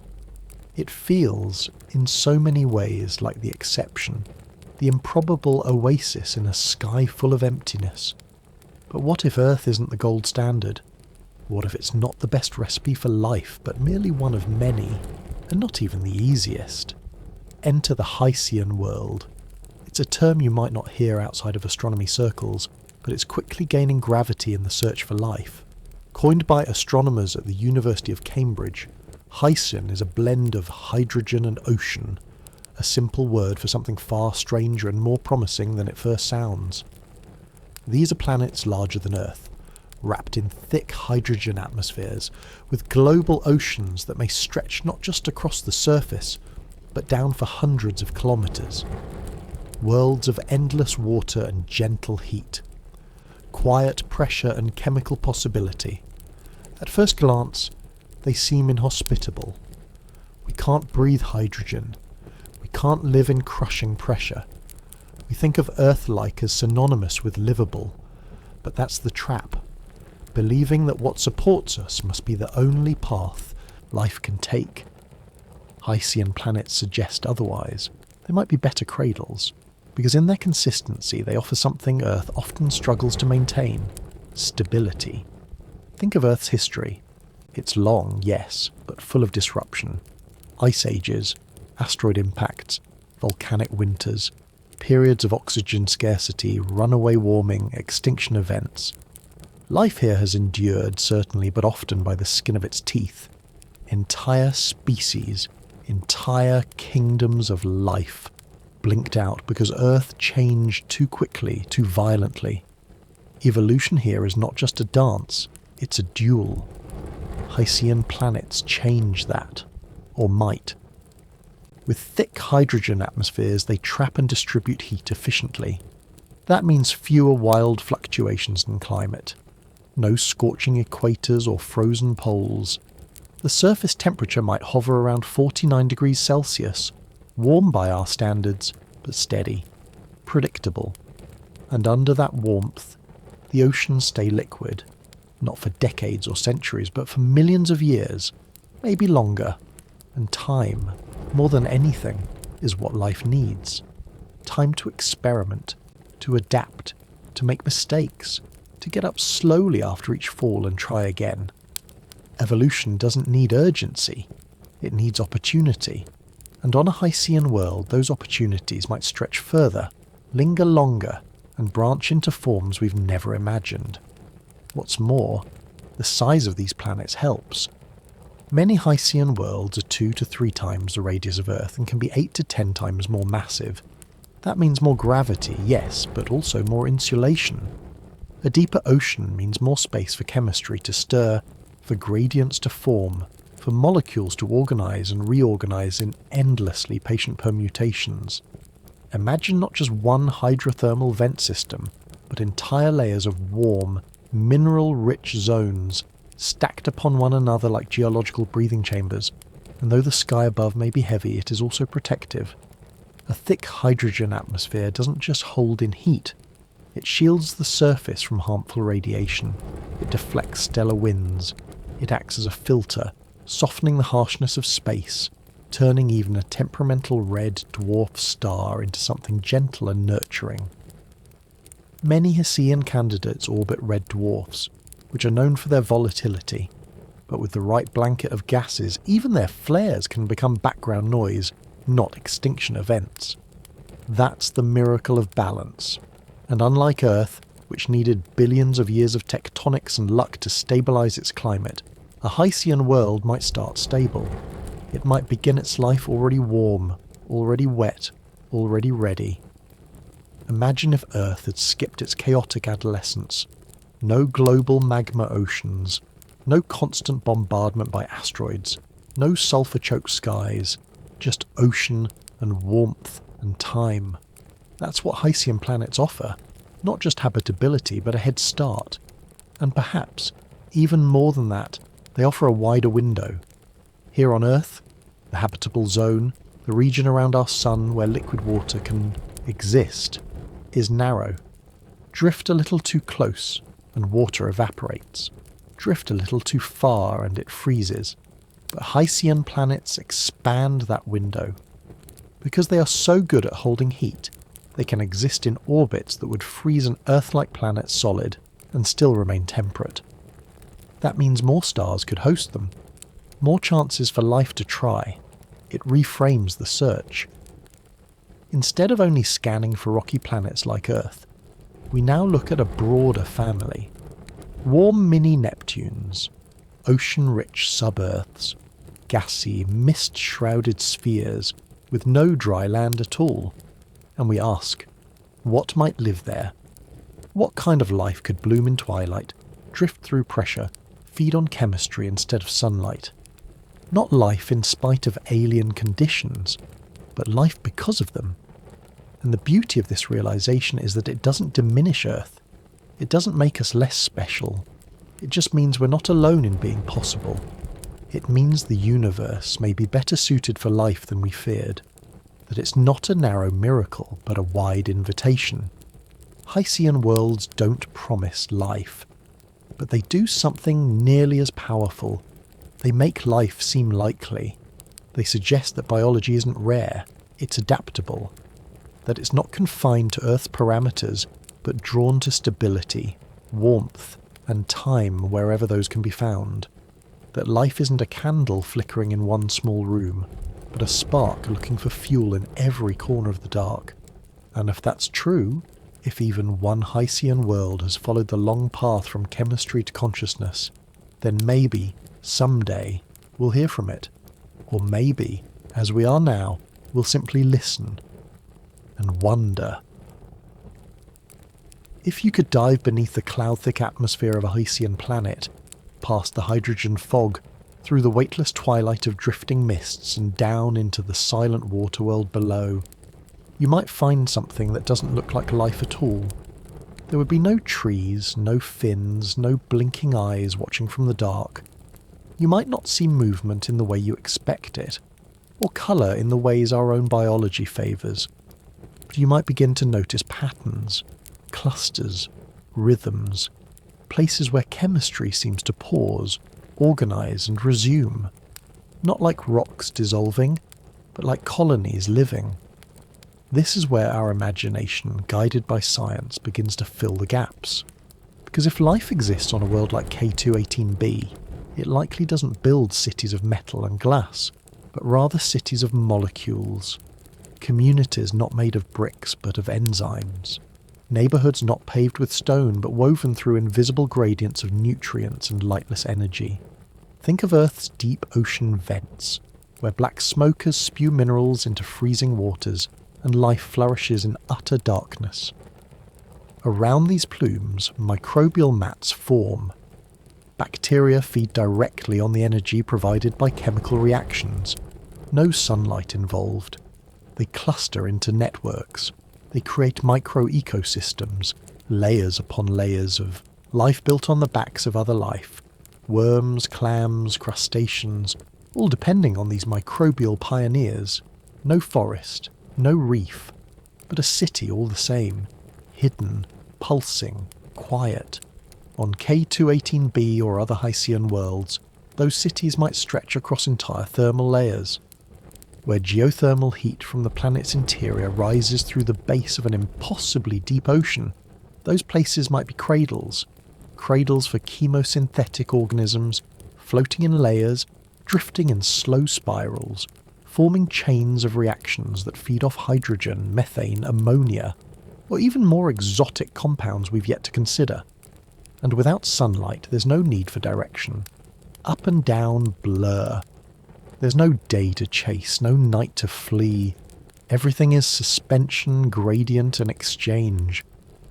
It feels, in so many ways, like the exception, the improbable oasis in a sky full of emptiness. But what if Earth isn't the gold standard? What if it's not the best recipe for life, but merely one of many, and not even the easiest? Enter the Hycean world. It's a term you might not hear outside of astronomy circles, but it's quickly gaining gravity in the search for life. Coined by astronomers at the University of Cambridge, Hycean is a blend of hydrogen and ocean, a simple word for something far stranger and more promising than it first sounds. These are planets larger than Earth, wrapped in thick hydrogen atmospheres, with global oceans that may stretch not just across the surface, but down for hundreds of kilometres. Worlds of endless water and gentle heat. Quiet pressure and chemical possibility. At first glance, they seem inhospitable. We can't breathe hydrogen. We can't live in crushing pressure. We think of Earth-like as synonymous with livable, but that's the trap. Believing that what supports us must be the only path life can take. Hycean planets suggest otherwise. They might be better cradles, because in their consistency they offer something Earth often struggles to maintain: stability. Think of Earth's history. It's long, yes, but full of disruption. Ice ages, asteroid impacts, volcanic winters, periods of oxygen scarcity, runaway warming, extinction events. Life here has endured, certainly, but often by the skin of its teeth. Entire species, entire kingdoms of life blinked out because Earth changed too quickly, too violently. Evolution here is not just a dance, it's a duel. Hycean planets change that, or might. With thick hydrogen atmospheres, they trap and distribute heat efficiently. That means fewer wild fluctuations in climate. No scorching equators or frozen poles. The surface temperature might hover around 49 degrees Celsius, warm by our standards, but steady, predictable. And under that warmth, the oceans stay liquid, not for decades or centuries, but for millions of years, maybe longer. And time, more than anything, is what life needs. Time to experiment, to adapt, to make mistakes, to get up slowly after each fall and try again. Evolution doesn't need urgency, it needs opportunity. And on a Hycean world, those opportunities might stretch further, linger longer, and branch into forms we've never imagined. What's more, the size of these planets helps. Many Hycean worlds are 2 to 3 times the radius of Earth and can be 8 to 10 times more massive. That means more gravity, yes, but also more insulation. A deeper ocean means more space for chemistry to stir, for gradients to form, for molecules to organise and reorganise in endlessly patient permutations. Imagine not just one hydrothermal vent system, but entire layers of warm, mineral-rich zones stacked upon one another like geological breathing chambers, and though the sky above may be heavy, it is also protective. A thick hydrogen atmosphere doesn't just hold in heat, it shields the surface from harmful radiation, it deflects stellar winds, it acts as a filter, softening the harshness of space, turning even a temperamental red dwarf star into something gentle and nurturing. Many Hycean candidates orbit red dwarfs, which are known for their volatility, but with the right blanket of gases, even their flares can become background noise, not extinction events. That's the miracle of balance, and unlike Earth, which needed billions of years of tectonics and luck to stabilise its climate, a Hycean world might start stable. It might begin its life already warm, already wet, already ready. Imagine if Earth had skipped its chaotic adolescence. No global magma oceans, no constant bombardment by asteroids, no sulfur-choked skies, just ocean and warmth and time. That's what Hycean planets offer, not just habitability but a head start. And perhaps, even more than that, they offer a wider window. Here on Earth, the habitable zone, the region around our sun where liquid water can exist, is narrow. Drift a little too close and water evaporates. Drift a little too far and it freezes. But Hycean planets expand that window. Because they are so good at holding heat, they can exist in orbits that would freeze an Earth-like planet solid and still remain temperate. That means more stars could host them, more chances for life to try. It reframes the search. Instead of only scanning for rocky planets like Earth, we now look at a broader family. Warm mini-Neptunes, ocean-rich sub-Earths, gassy, mist-shrouded spheres with no dry land at all. And we ask, what might live there? What kind of life could bloom in twilight, drift through pressure, feed on chemistry instead of sunlight? Not life in spite of alien conditions, but life because of them. And the beauty of this realization is that it doesn't diminish Earth. It doesn't make us less special. It just means we're not alone in being possible. It means the universe may be better suited for life than we feared. That it's not a narrow miracle, but a wide invitation. Hycean worlds don't promise life, but they do something nearly as powerful. They make life seem likely. They suggest that biology isn't rare, it's adaptable. That it's not confined to Earth's parameters, but drawn to stability, warmth, and time wherever those can be found. That life isn't a candle flickering in one small room, but a spark looking for fuel in every corner of the dark. And if that's true, if even one Hycean world has followed the long path from chemistry to consciousness, then maybe, someday, we'll hear from it. Or maybe, as we are now, we'll simply listen and wonder. If you could dive beneath the cloud-thick atmosphere of a Hycean planet, past the hydrogen fog, through the weightless twilight of drifting mists and down into the silent water world below, you might find something that doesn't look like life at all. There would be no trees, no fins, no blinking eyes watching from the dark. You might not see movement in the way you expect it, or colour in the ways our own biology favours. But you might begin to notice patterns, clusters, rhythms, places where chemistry seems to pause, organise and resume. Not like rocks dissolving, but like colonies living. This is where our imagination, guided by science, begins to fill the gaps. Because if life exists on a world like K2-18b, it likely doesn't build cities of metal and glass, but rather cities of molecules. Communities not made of bricks but of enzymes. Neighbourhoods not paved with stone but woven through invisible gradients of nutrients and lightless energy. Think of Earth's deep ocean vents, where black smokers spew minerals into freezing waters and life flourishes in utter darkness. Around these plumes, microbial mats form. Bacteria feed directly on the energy provided by chemical reactions. No sunlight involved. They cluster into networks. They create micro-ecosystems, layers upon layers of life built on the backs of other life. Worms, clams, crustaceans, all depending on these microbial pioneers. No forest, no reef, but a city all the same, hidden, pulsing, quiet. On K2-18b or other Hycean worlds, those cities might stretch across entire thermal layers. Where geothermal heat from the planet's interior rises through the base of an impossibly deep ocean, those places might be cradles for chemosynthetic organisms, floating in layers, drifting in slow spirals, forming chains of reactions that feed off hydrogen, methane, ammonia. or even more exotic compounds we've yet to consider. And without sunlight, there's no need for direction. Up and down blur. There's no day to chase, no night to flee. Everything is suspension, gradient, and exchange.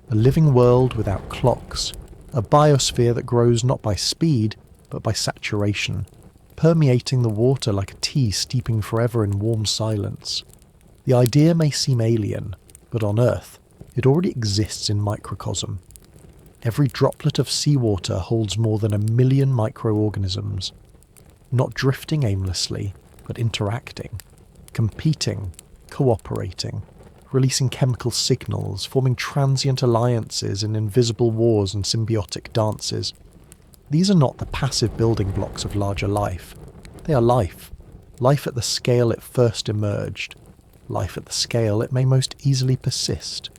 A living world without clocks. A biosphere that grows not by speed, but by saturation, permeating the water like a tea steeping forever in warm silence. The idea may seem alien, but on Earth, it already exists in microcosm. Every droplet of seawater holds more than 1 million microorganisms, not drifting aimlessly, but interacting, competing, cooperating, releasing chemical signals, forming transient alliances in invisible wars and symbiotic dances. These are not the passive building blocks of larger life. They are life. Life at the scale it first emerged. Life at the scale it may most easily persist.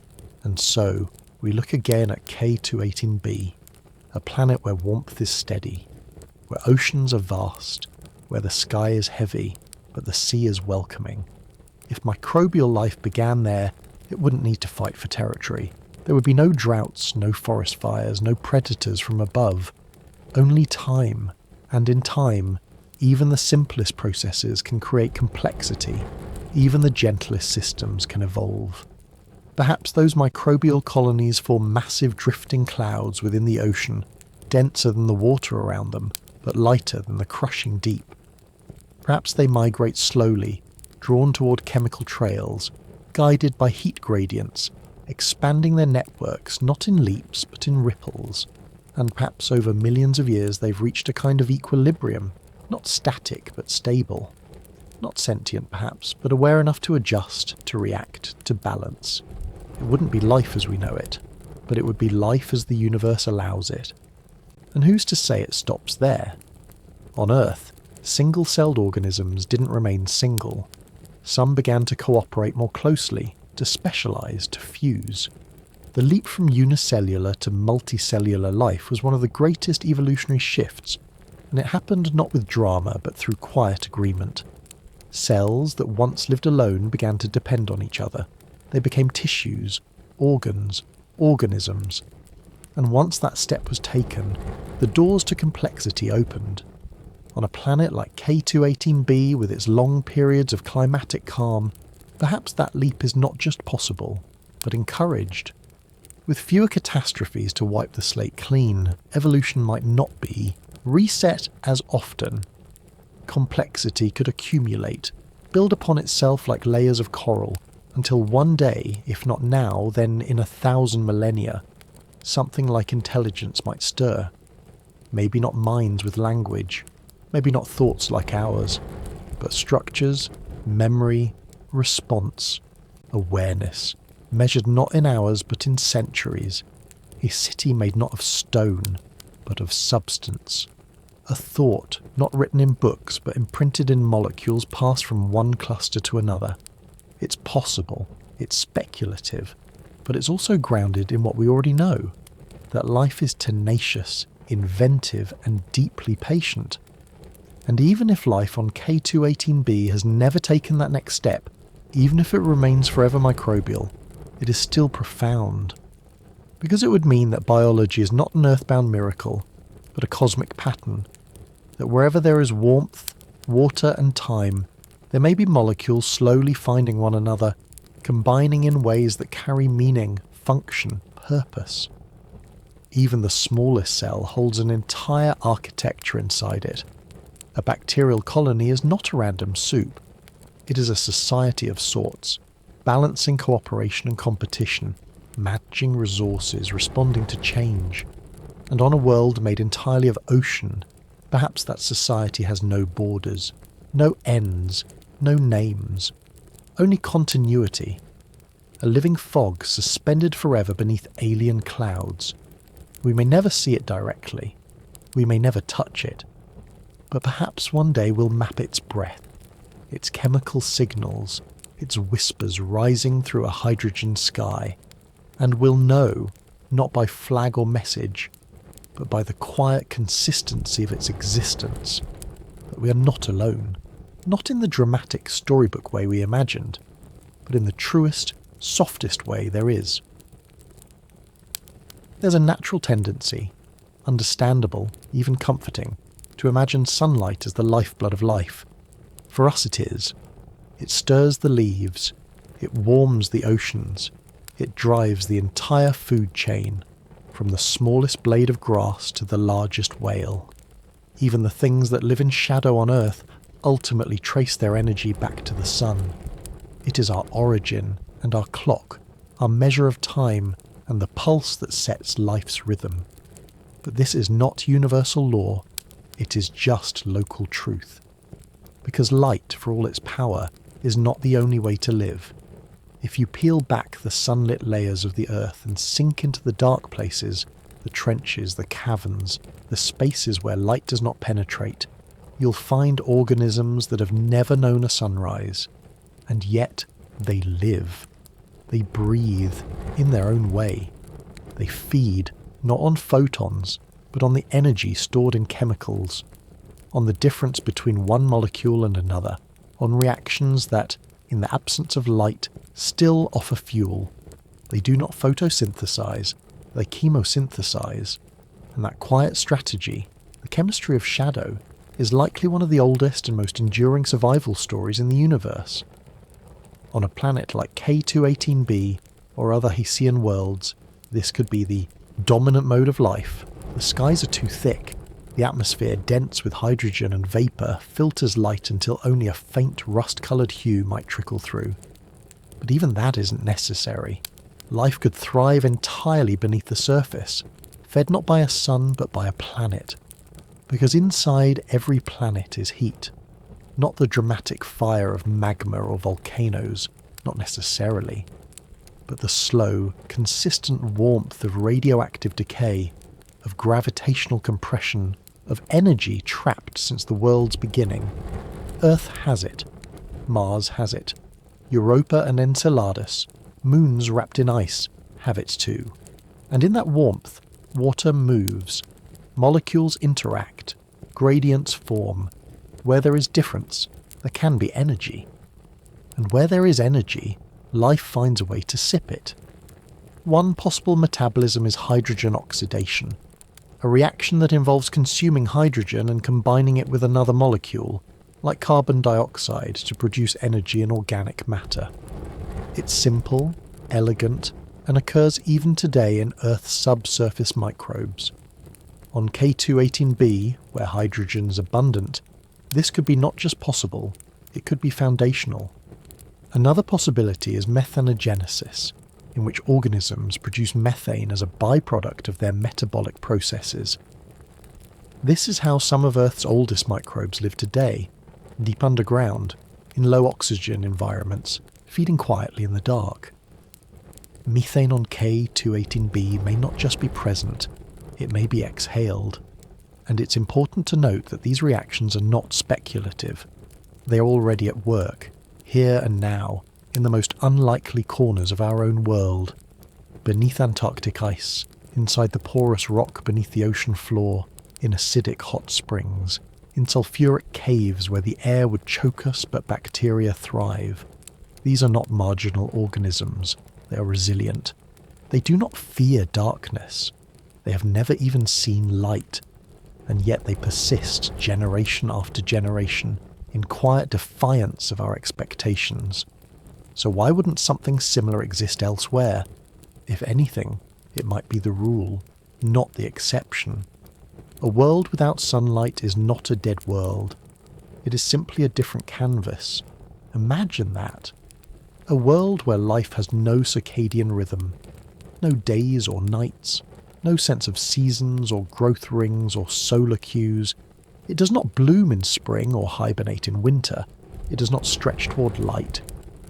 And so, we look again at K2-18b, a planet where warmth is steady, where oceans are vast, where the sky is heavy, but the sea is welcoming. If microbial life began there, it wouldn't need to fight for territory. There would be no droughts, no forest fires, no predators from above. Only time, and in time, even the simplest processes can create complexity. Even the gentlest systems can evolve. Perhaps those microbial colonies form massive drifting clouds within the ocean, denser than the water around them, but lighter than the crushing deep. Perhaps they migrate slowly, drawn toward chemical trails, guided by heat gradients, expanding their networks not in leaps but in ripples. And perhaps over millions of years they've reached a kind of equilibrium, not static but stable. Not sentient perhaps, but aware enough to adjust, to react, to balance. It wouldn't be life as we know it, but it would be life as the universe allows it. And who's to say it stops there? On Earth, single-celled organisms didn't remain single. Some began to cooperate more closely, to specialize, to fuse. The leap from unicellular to multicellular life was one of the greatest evolutionary shifts, and it happened not with drama but through quiet agreement. Cells that once lived alone began to depend on each other. They became tissues, organs, organisms. And once that step was taken, the doors to complexity opened. On a planet like K2-18b with its long periods of climatic calm, perhaps that leap is not just possible, but encouraged. With fewer catastrophes to wipe the slate clean, evolution might not be reset as often. Complexity could accumulate, build upon itself like layers of coral, until one day, if not now, then in 1,000 millennia, something like intelligence might stir. Maybe not minds with language, maybe not thoughts like ours, but structures, memory, response, awareness, measured not in hours but in centuries. A city made not of stone, but of substance. A thought, not written in books, but imprinted in molecules passed from one cluster to another. It's possible, it's speculative, but it's also grounded in what we already know, that life is tenacious, inventive, and deeply patient. And even if life on K2-18b has never taken that next step, even if it remains forever microbial, it is still profound. Because it would mean that biology is not an earthbound miracle, but a cosmic pattern, that wherever there is warmth, water and time, there may be molecules slowly finding one another, combining in ways that carry meaning, function, purpose. Even the smallest cell holds an entire architecture inside it. A bacterial colony is not a random soup. It is a society of sorts, balancing cooperation and competition, matching resources, responding to change. And on a world made entirely of ocean, perhaps that society has no borders, no ends, no names, only continuity. A living fog suspended forever beneath alien clouds. We may never see it directly. We may never touch it. But perhaps one day we'll map its breath, its chemical signals, its whispers rising through a hydrogen sky, and we'll know, not by flag or message, but by the quiet consistency of its existence, that we are not alone, not in the dramatic storybook way we imagined, but in the truest, softest way there is. There's a natural tendency, understandable, even comforting, to imagine sunlight as the lifeblood of life. For us it is. It stirs the leaves, it warms the oceans, it drives the entire food chain, from the smallest blade of grass to the largest whale. Even the things that live in shadow on Earth ultimately trace their energy back to the sun. It is our origin and our clock, our measure of time and the pulse that sets life's rhythm. But this is not universal law, it is just local truth. Because light, for all its power, is not the only way to live. If you peel back the sunlit layers of the Earth and sink into the dark places, the trenches, the caverns, the spaces where light does not penetrate, you'll find organisms that have never known a sunrise. And yet, they live. They breathe in their own way. They feed, not on photons, but on the energy stored in chemicals, on the difference between one molecule and another, on reactions that, in the absence of light, still offer fuel. They do not photosynthesize, they chemosynthesize. And that quiet strategy, the chemistry of shadow, is likely one of the oldest and most enduring survival stories in the universe. On a planet like K2-18b or other Hycean worlds, this could be the dominant mode of life. The skies are too thick. The atmosphere, dense with hydrogen and vapour, filters light until only a faint rust-coloured hue might trickle through. But even that isn't necessary. Life could thrive entirely beneath the surface, fed not by a sun but by a planet. Because inside every planet is heat. Not the dramatic fire of magma or volcanoes, not necessarily, but the slow, consistent warmth of radioactive decay, of gravitational compression, of energy trapped since the world's beginning. Earth has it. Mars has it. Europa and Enceladus, moons wrapped in ice, have it too. And in that warmth, water moves. Molecules interact. Gradients form. Where there is difference, there can be energy. And where there is energy, life finds a way to sip it. One possible metabolism is hydrogen oxidation, a reaction that involves consuming hydrogen and combining it with another molecule, like carbon dioxide, to produce energy in organic matter. It's simple, elegant, and occurs even today in Earth's subsurface microbes. On K2-18b, where hydrogen is abundant, this could be not just possible, it could be foundational. Another possibility is methanogenesis, in which organisms produce methane as a byproduct of their metabolic processes. This is how some of Earth's oldest microbes live today, deep underground, in low oxygen environments, feeding quietly in the dark. Methane on K2-18b may not just be present, it may be exhaled. And it's important to note that these reactions are not speculative. They are already at work, here and now, in the most unlikely corners of our own world. Beneath Antarctic ice, inside the porous rock beneath the ocean floor, in acidic hot springs, in sulfuric caves where the air would choke us but bacteria thrive. These are not marginal organisms, they are resilient. They do not fear darkness. They have never even seen light. And yet they persist generation after generation in quiet defiance of our expectations. So why wouldn't something similar exist elsewhere? If anything, it might be the rule, not the exception. A world without sunlight is not a dead world. It is simply a different canvas. Imagine that. A world where life has no circadian rhythm, no days or nights, no sense of seasons or growth rings or solar cues. It does not bloom in spring or hibernate in winter. It does not stretch toward light.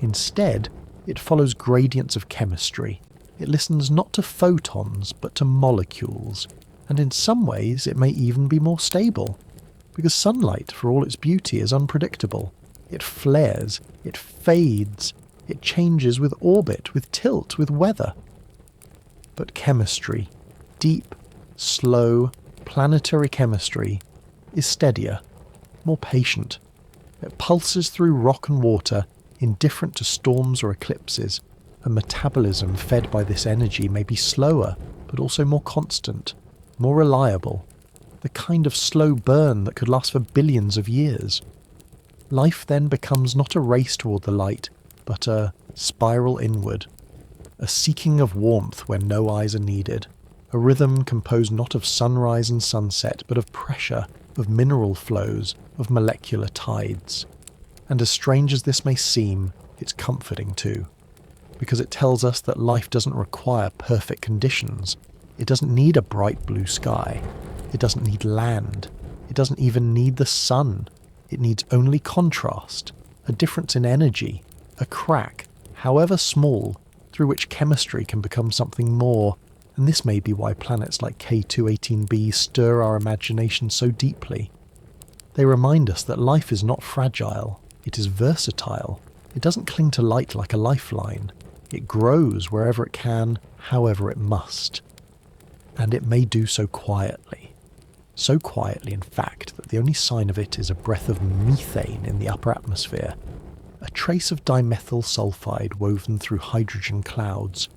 Instead, it follows gradients of chemistry. It listens not to photons, but to molecules. And in some ways, it may even be more stable. Because sunlight, for all its beauty, is unpredictable. It flares, it fades, it changes with orbit, with tilt, with weather. But chemistry, deep, slow, planetary chemistry, is steadier, more patient. It pulses through rock and water, indifferent to storms or eclipses. A metabolism fed by this energy may be slower, but also more constant, more reliable, the kind of slow burn that could last for billions of years. Life then becomes not a race toward the light, but a spiral inward, a seeking of warmth where no eyes are needed, a rhythm composed not of sunrise and sunset, but of pressure, of mineral flows, of molecular tides. And as strange as this may seem, it's comforting too, because it tells us that life doesn't require perfect conditions. It doesn't need a bright blue sky. It doesn't need land. It doesn't even need the sun. It needs only contrast, a difference in energy, a crack, however small, through which chemistry can become something more. And this may be why planets like K2-18b stir our imagination so deeply. They remind us that life is not fragile, it is versatile. It doesn't cling to light like a lifeline. It grows wherever it can, however it must. And it may do so quietly. So quietly, in fact, that the only sign of it is a breath of methane in the upper atmosphere, a trace of dimethyl sulfide woven through hydrogen clouds,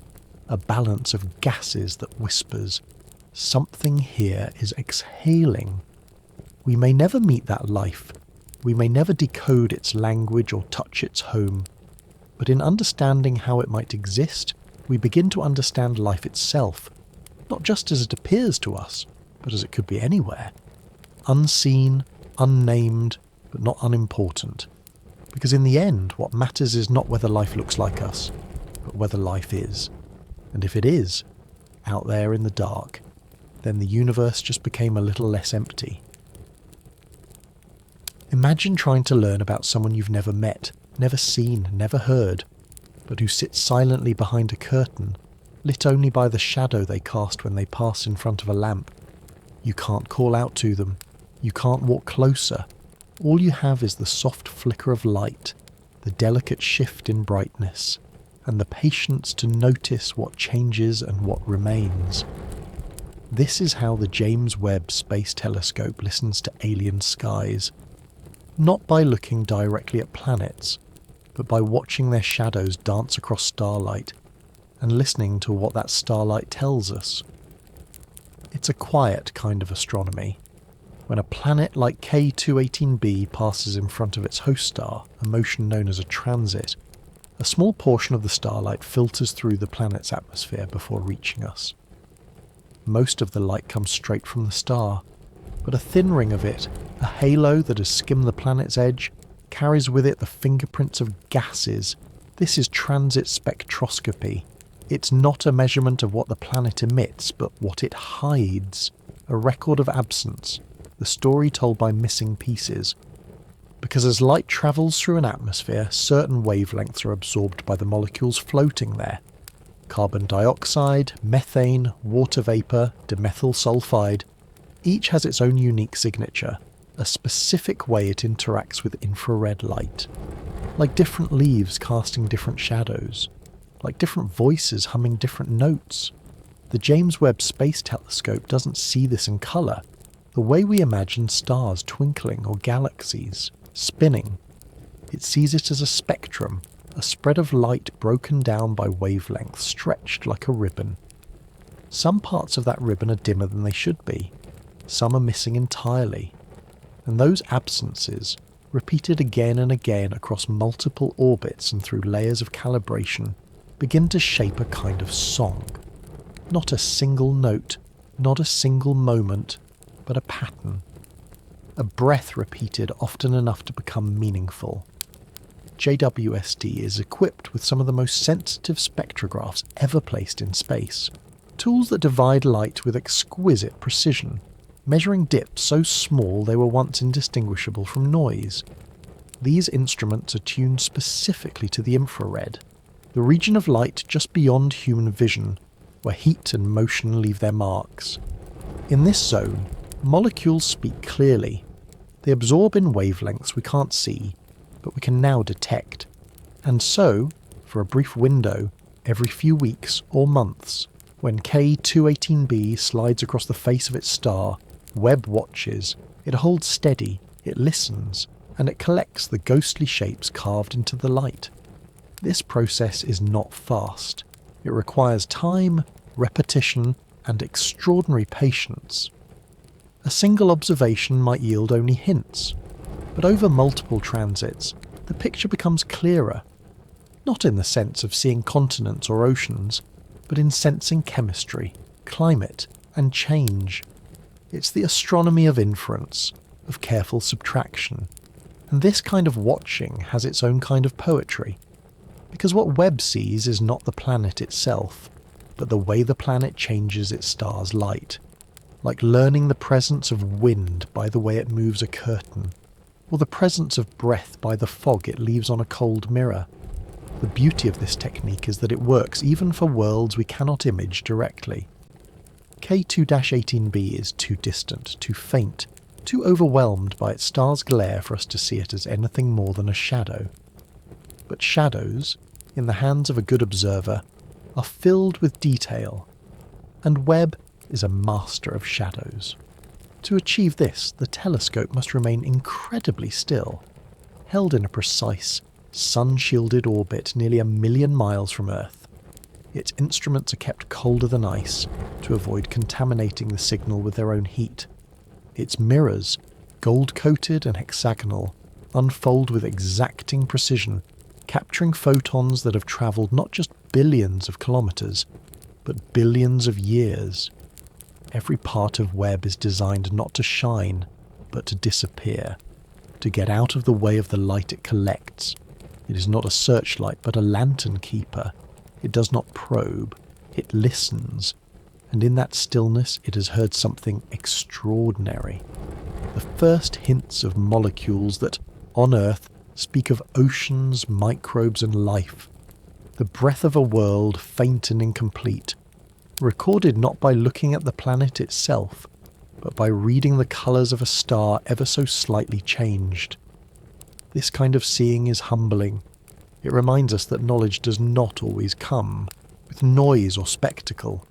a balance of gases that whispers, something here is exhaling. We may never meet that life, we may never decode its language or touch its home, but in understanding how it might exist, we begin to understand life itself, not just as it appears to us, but as it could be anywhere. Unseen, unnamed, but not unimportant. Because in the end, what matters is not whether life looks like us, but whether life is. And if it is, out there in the dark, then the universe just became a little less empty. Imagine trying to learn about someone you've never met, never seen, never heard, but who sits silently behind a curtain, lit only by the shadow they cast when they pass in front of a lamp. You can't call out to them. You can't walk closer. All you have is the soft flicker of light, the delicate shift in brightness, and the patience to notice what changes and what remains. This is how the James Webb Space Telescope listens to alien skies. Not by looking directly at planets, but by watching their shadows dance across starlight, and listening to what that starlight tells us. It's a quiet kind of astronomy. When a planet like K2-18b passes in front of its host star, a motion known as a transit, a small portion of the starlight filters through the planet's atmosphere before reaching us. Most of the light comes straight from the star, but a thin ring of it, a halo that has skimmed the planet's edge, carries with it the fingerprints of gases. This is transit spectroscopy. It's not a measurement of what the planet emits, but what it hides. A record of absence, the story told by missing pieces. Because as light travels through an atmosphere, certain wavelengths are absorbed by the molecules floating there. Carbon dioxide, methane, water vapour, dimethyl sulfide. Each has its own unique signature, a specific way it interacts with infrared light. Like different leaves casting different shadows. Like different voices humming different notes. The James Webb Space Telescope doesn't see this in colour, the way we imagine stars twinkling or galaxies spinning. It sees it as a spectrum, a spread of light broken down by wavelengths stretched like a ribbon. Some parts of that ribbon are dimmer than they should be, some are missing entirely, and those absences, repeated again and again across multiple orbits and through layers of calibration, begin to shape a kind of song. Not a single note, not a single moment, but a pattern. A breath repeated often enough to become meaningful. JWST is equipped with some of the most sensitive spectrographs ever placed in space. Tools that divide light with exquisite precision, measuring dips so small they were once indistinguishable from noise. These instruments are tuned specifically to the infrared, the region of light just beyond human vision, where heat and motion leave their marks. In this zone, molecules speak clearly. They absorb in wavelengths we can't see, but we can now detect. And so, for a brief window, every few weeks or months, when K2-18b slides across the face of its star, Webb watches. It holds steady, it listens, and it collects the ghostly shapes carved into the light. This process is not fast. It requires time, repetition, and extraordinary patience. A single observation might yield only hints, but over multiple transits, the picture becomes clearer, not in the sense of seeing continents or oceans, but in sensing chemistry, climate, and change. It's the astronomy of inference, of careful subtraction, and this kind of watching has its own kind of poetry, because what Webb sees is not the planet itself, but the way the planet changes its star's light, like learning the presence of wind by the way it moves a curtain, or the presence of breath by the fog it leaves on a cold mirror. The beauty of this technique is that it works even for worlds we cannot image directly. K2-18b is too distant, too faint, too overwhelmed by its star's glare for us to see it as anything more than a shadow. But shadows, in the hands of a good observer, are filled with detail, and Webb is a master of shadows. To achieve this, the telescope must remain incredibly still, held in a precise, sun-shielded orbit nearly 1,000,000 miles from Earth. Its instruments are kept colder than ice to avoid contaminating the signal with their own heat. Its mirrors, gold-coated and hexagonal, unfold with exacting precision, capturing photons that have travelled not just billions of kilometres, but billions of years. Every part of Webb is designed not to shine, but to disappear, to get out of the way of the light it collects. It is not a searchlight, but a lantern keeper. It does not probe, it listens, and in that stillness it has heard something extraordinary. The first hints of molecules that, on Earth, speak of oceans, microbes and life. The breath of a world faint and incomplete, recorded not by looking at the planet itself, but by reading the colours of a star ever so slightly changed. This kind of seeing is humbling. It reminds us that knowledge does not always come with noise or spectacle.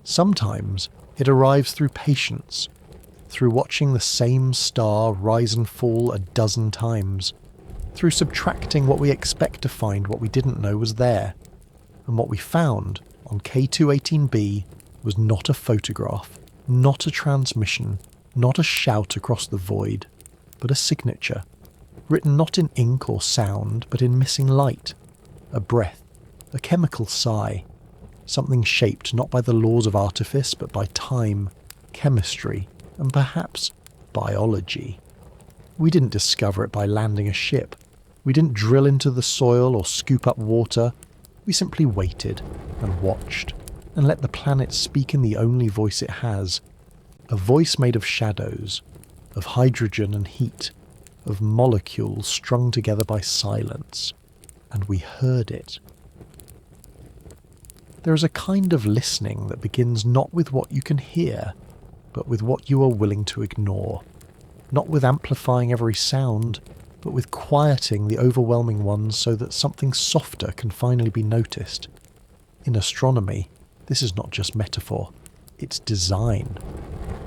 Sometimes it arrives through patience, through watching the same star rise and fall a dozen times, through subtracting what we expect to find what we didn't know was there. And what we found on K2-18b was not a photograph, not a transmission, not a shout across the void, but a signature, written not in ink or sound, but in missing light, a breath, a chemical sigh, something shaped not by the laws of artifice, but by time, chemistry, and perhaps biology. We didn't discover it by landing a ship. We didn't drill into the soil or scoop up water. We simply waited and watched and let the planet speak in the only voice it has, a voice made of shadows, of hydrogen and heat, of molecules strung together by silence, and we heard it. There is a kind of listening that begins not with what you can hear, but with what you are willing to ignore, not with amplifying every sound, but with quieting the overwhelming ones so that something softer can finally be noticed. In astronomy, this is not just metaphor, it's design.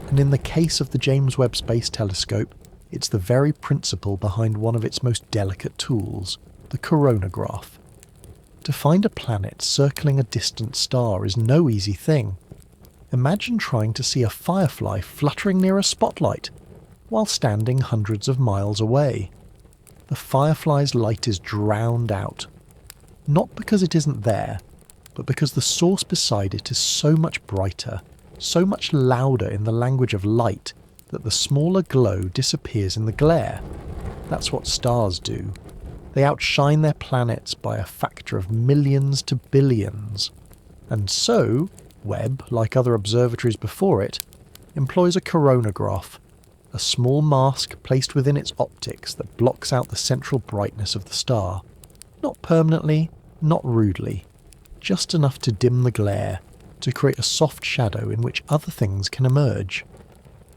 And in the case of the James Webb Space Telescope, it's the very principle behind one of its most delicate tools, the coronagraph. To find a planet circling a distant star is no easy thing. Imagine trying to see a firefly fluttering near a spotlight, while standing hundreds of miles away. The firefly's light is drowned out, not because it isn't there, but because the source beside it is so much brighter, so much louder in the language of light, that the smaller glow disappears in the glare. That's what stars do. They outshine their planets by a factor of millions to billions. And so, Webb, like other observatories before it, employs a coronagraph, a small mask placed within its optics that blocks out the central brightness of the star. Not permanently, not rudely, just enough to dim the glare, to create a soft shadow in which other things can emerge.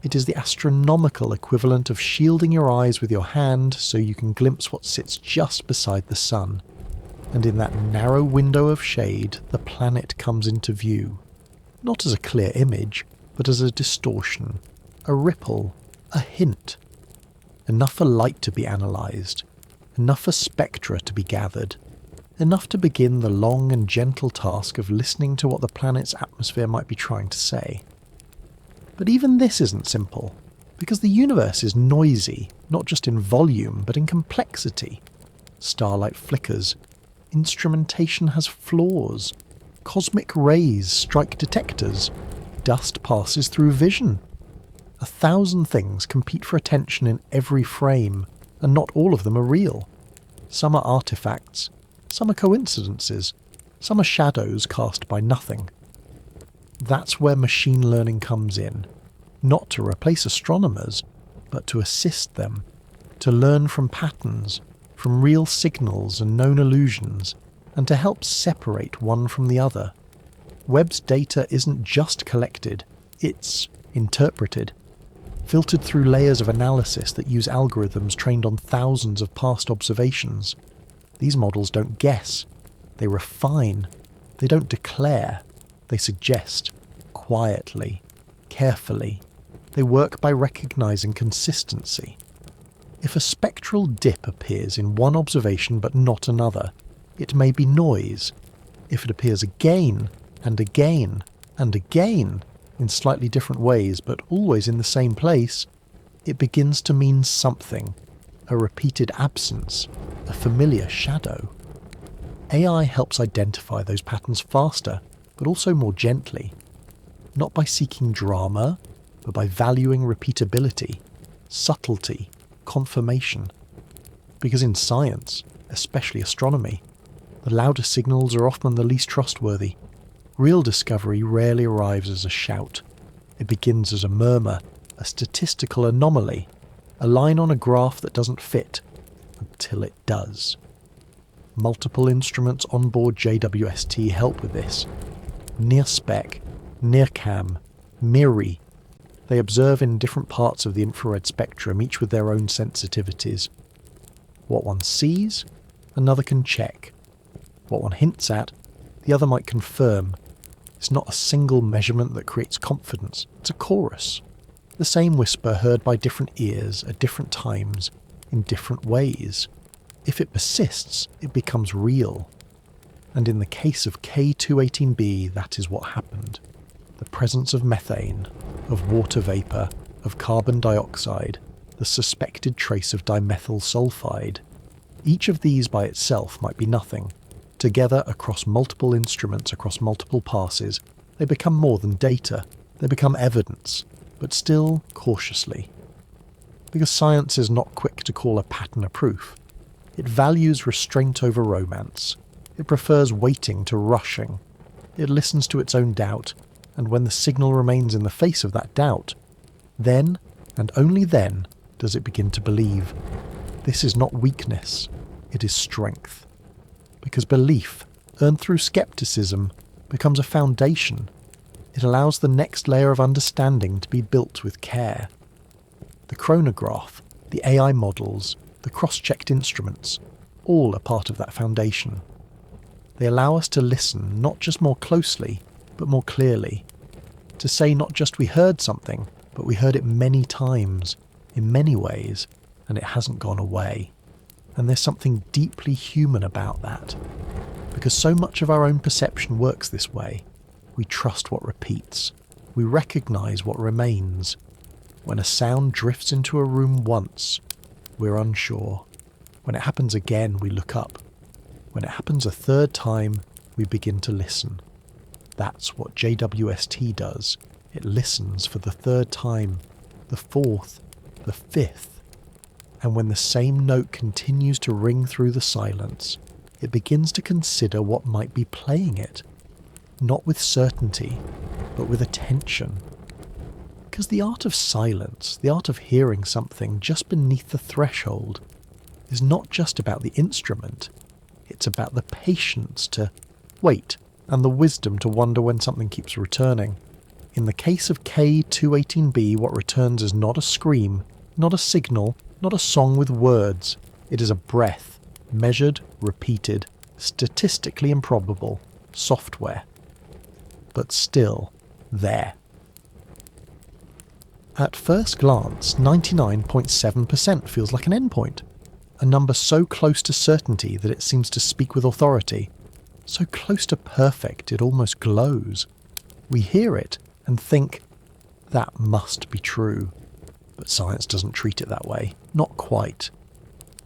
It is the astronomical equivalent of shielding your eyes with your hand so you can glimpse what sits just beside the sun. And in that narrow window of shade, the planet comes into view. Not as a clear image, but as a distortion, a ripple, a hint. Enough for light to be analysed, enough for spectra to be gathered. enough to begin the long and gentle task of listening to what the planet's atmosphere might be trying to say. But even this isn't simple, because the universe is noisy, not just in volume, but in complexity. Starlight flickers, instrumentation has flaws, cosmic rays strike detectors, dust passes through vision. 1,000 things compete for attention in every frame, and not all of them are real. Some are artifacts, some are coincidences, some are shadows cast by nothing. That's where machine learning comes in, not to replace astronomers, but to assist them, to learn from patterns, from real signals and known illusions, and to help separate one from the other. Webb's data isn't just collected, it's interpreted, filtered through layers of analysis that use algorithms trained on thousands of past observations. These models don't guess, they refine, they don't declare, they suggest, quietly, carefully. They work by recognizing consistency. If a spectral dip appears in one observation but not another, it may be noise. If it appears again, and again, and again, in slightly different ways but always in the same place, it begins to mean something, a repeated absence, a familiar shadow. AI helps identify those patterns faster, but also more gently. Not by seeking drama, but by valuing repeatability, subtlety, confirmation. Because in science, especially astronomy, the loudest signals are often the least trustworthy. Real discovery rarely arrives as a shout. It begins as a murmur, a statistical anomaly, a line on a graph that doesn't fit, until it does. Multiple instruments on board JWST help with this. NIRSpec, NIRCam, MIRI. They observe in different parts of the infrared spectrum, each with their own sensitivities. What one sees, another can check. What one hints at, the other might confirm. It's not a single measurement that creates confidence, it's a chorus. The same whisper heard by different ears at different times, in different ways. If it persists, it becomes real. And in the case of K2-18b, that is what happened. The presence of methane, of water vapour, of carbon dioxide, the suspected trace of dimethyl sulfide. Each of these by itself might be nothing. Together across multiple instruments, across multiple passes, they become more than data. They become evidence, but still cautiously. Because science is not quick to call a pattern a proof. It values restraint over romance. It prefers waiting to rushing. It listens to its own doubt, and when the signal remains in the face of that doubt, then, and only then, does it begin to believe. This is not weakness, it is strength. Because belief, earned through skepticism, becomes a foundation. It allows the next layer of understanding to be built with care. The chronograph, the AI models, the cross-checked instruments, all are part of that foundation. They allow us to listen not just more closely, but more clearly. To say not just we heard something, but we heard it many times, in many ways, and it hasn't gone away. And there's something deeply human about that. Because so much of our own perception works this way. We trust what repeats. We recognise what remains. When a sound drifts into a room once, we're unsure. When it happens again, we look up. When it happens a third time, we begin to listen. That's what JWST does. It listens for the third time, the fourth, the fifth. And when the same note continues to ring through the silence, it begins to consider what might be playing it. Not with certainty, but with attention. Because the art of silence, the art of hearing something just beneath the threshold, is not just about the instrument, it's about the patience to wait and the wisdom to wonder when something keeps returning. In the case of K2-18b, what returns is not a scream, not a signal, not a song with words. It is a breath, measured, repeated, statistically improbable, software. But still, there. At first glance, 99.7% feels like an endpoint. A number so close to certainty that it seems to speak with authority, so close to perfect it almost glows. We hear it and think, that must be true. But science doesn't treat it that way. Not quite.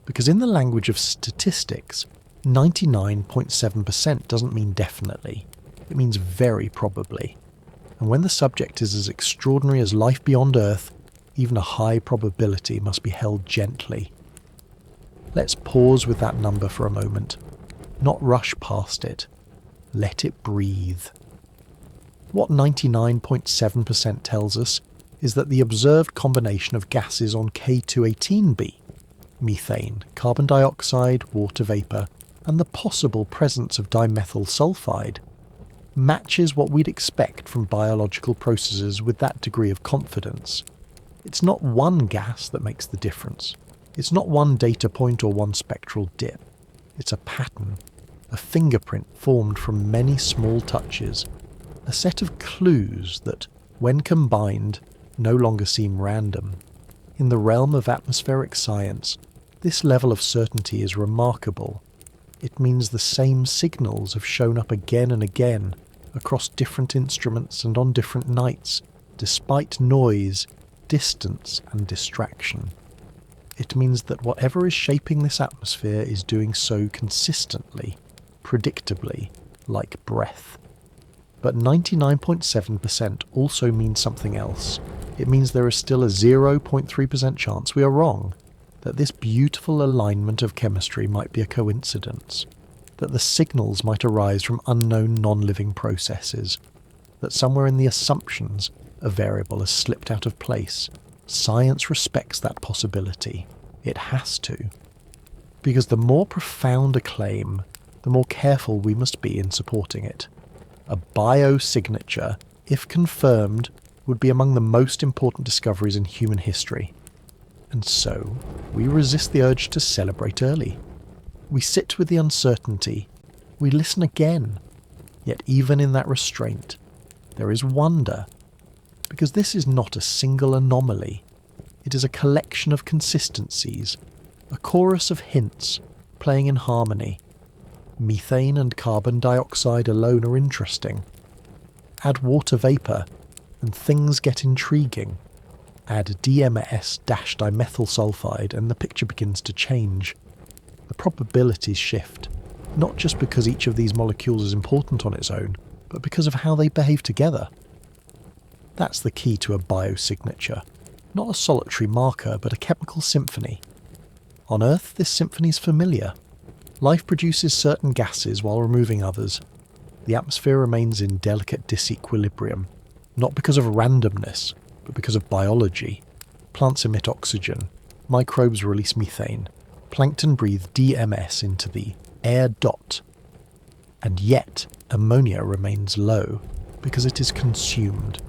Because in the language of statistics, 99.7% doesn't mean definitely. It means very probably. And when the subject is as extraordinary as life beyond Earth, even a high probability must be held gently. Let's pause with that number for a moment. Not rush past it. Let it breathe. What 99.7% tells us is that the observed combination of gases on K2-18b, methane, carbon dioxide, water vapour, and the possible presence of dimethyl sulfide, matches what we'd expect from biological processes with that degree of confidence. It's not one gas that makes the difference. It's not one data point or one spectral dip. It's a pattern, a fingerprint formed from many small touches, a set of clues that, when combined, no longer seem random. In the realm of atmospheric science, this level of certainty is remarkable. It means the same signals have shown up again and again, across different instruments and on different nights, despite noise, distance and distraction. It means that whatever is shaping this atmosphere is doing so consistently, predictably, like breath. But 99.7% also means something else. It means there is still a 0.3% chance we are wrong, that this beautiful alignment of chemistry might be a coincidence, that the signals might arise from unknown non-living processes, that somewhere in the assumptions a variable has slipped out of place. Science respects that possibility. It has to. Because the more profound a claim, the more careful we must be in supporting it. A biosignature, if confirmed, would be among the most important discoveries in human history. And so, we resist the urge to celebrate early. We sit with the uncertainty. We listen again. Yet even in that restraint, there is wonder. Because this is not a single anomaly. It is a collection of consistencies, a chorus of hints playing in harmony. Methane and carbon dioxide alone are interesting. Add water vapour, and things get intriguing. Add DMS-dimethyl sulfide and the picture begins to change. The probabilities shift, not just because each of these molecules is important on its own, but because of how they behave together. That's the key to a biosignature. Not a solitary marker, but a chemical symphony. On Earth, this symphony is familiar. Life produces certain gases while removing others. The atmosphere remains in delicate disequilibrium, not because of randomness, but because of biology. Plants emit oxygen, microbes release methane, plankton breathe DMS into the air dot. And yet, ammonia remains low, because it is consumed.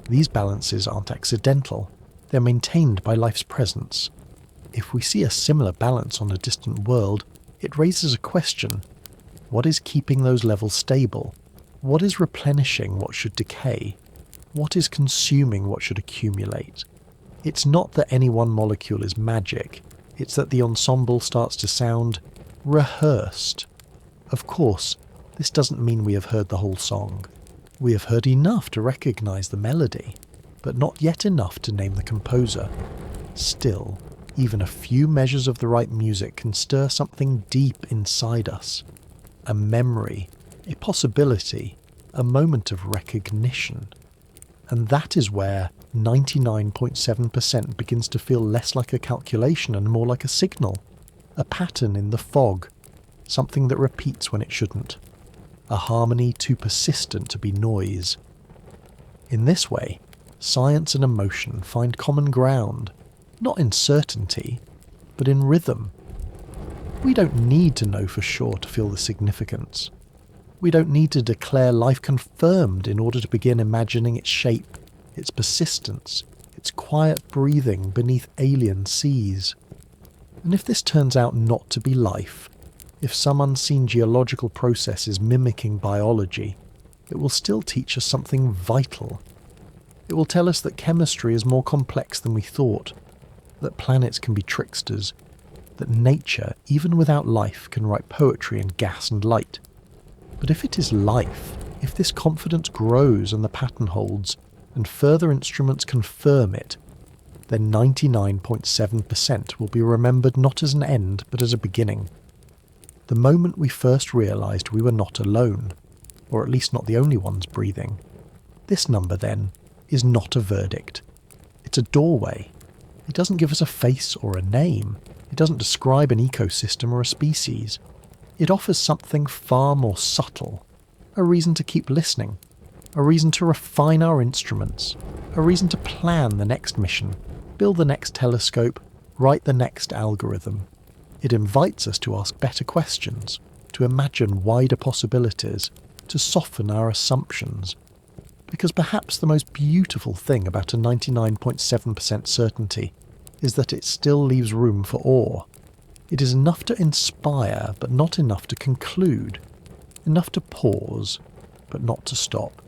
These balances aren't accidental, they're maintained by life's presence. If we see a similar balance on a distant world, it raises a question. What is keeping those levels stable? What is replenishing what should decay? What is consuming what should accumulate? It's not that any one molecule is magic, it's that the ensemble starts to sound rehearsed. Of course, this doesn't mean we have heard the whole song. We have heard enough to recognise the melody, but not yet enough to name the composer. Still, even a few measures of the right music can stir something deep inside us. A memory, a possibility, a moment of recognition. And that is where 99.7% begins to feel less like a calculation and more like a signal. A pattern in the fog, something that repeats when it shouldn't. A harmony too persistent to be noise. In this way, science and emotion find common ground, not in certainty, but in rhythm. We don't need to know for sure to feel the significance. We don't need to declare life confirmed in order to begin imagining its shape, its persistence, its quiet breathing beneath alien seas. And if this turns out not to be life, if some unseen geological process is mimicking biology, it will still teach us something vital. It will tell us that chemistry is more complex than we thought, that planets can be tricksters, that nature, even without life, can write poetry in gas and light. But if it is life, if this confidence grows and the pattern holds, and further instruments confirm it, then 99.7% will be remembered not as an end but as a beginning. The moment we first realised we were not alone, or at least not the only ones breathing. This number, then, is not a verdict. It's a doorway. It doesn't give us a face or a name. It doesn't describe an ecosystem or a species. It offers something far more subtle, a reason to keep listening, a reason to refine our instruments, a reason to plan the next mission, build the next telescope, write the next algorithm. It invites us to ask better questions, to imagine wider possibilities, to soften our assumptions. Because perhaps the most beautiful thing about a 99.7% certainty is that it still leaves room for awe. It is enough to inspire, but not enough to conclude. Enough to pause, but not to stop.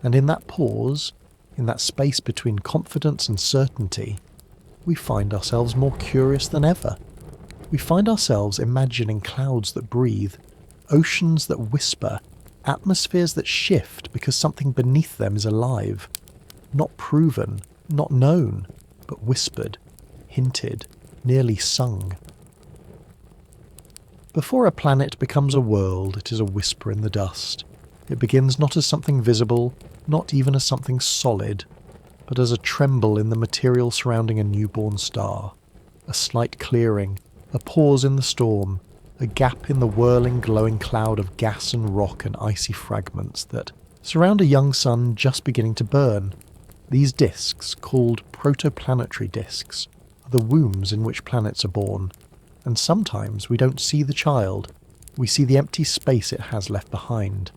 And in that pause, in that space between confidence and certainty, we find ourselves more curious than ever. We find ourselves imagining clouds that breathe, oceans that whisper, atmospheres that shift because something beneath them is alive. Not proven, not known, but whispered, hinted, nearly sung. Before a planet becomes a world, it is a whisper in the dust. It begins not as something visible, not even as something solid, but as a tremble in the material surrounding a newborn star, a slight clearing, a pause in the storm, a gap in the whirling, glowing cloud of gas and rock and icy fragments that surround a young sun just beginning to burn. These disks, called protoplanetary disks, are the wombs in which planets are born, and sometimes we don't see the child, we see the empty space it has left behind.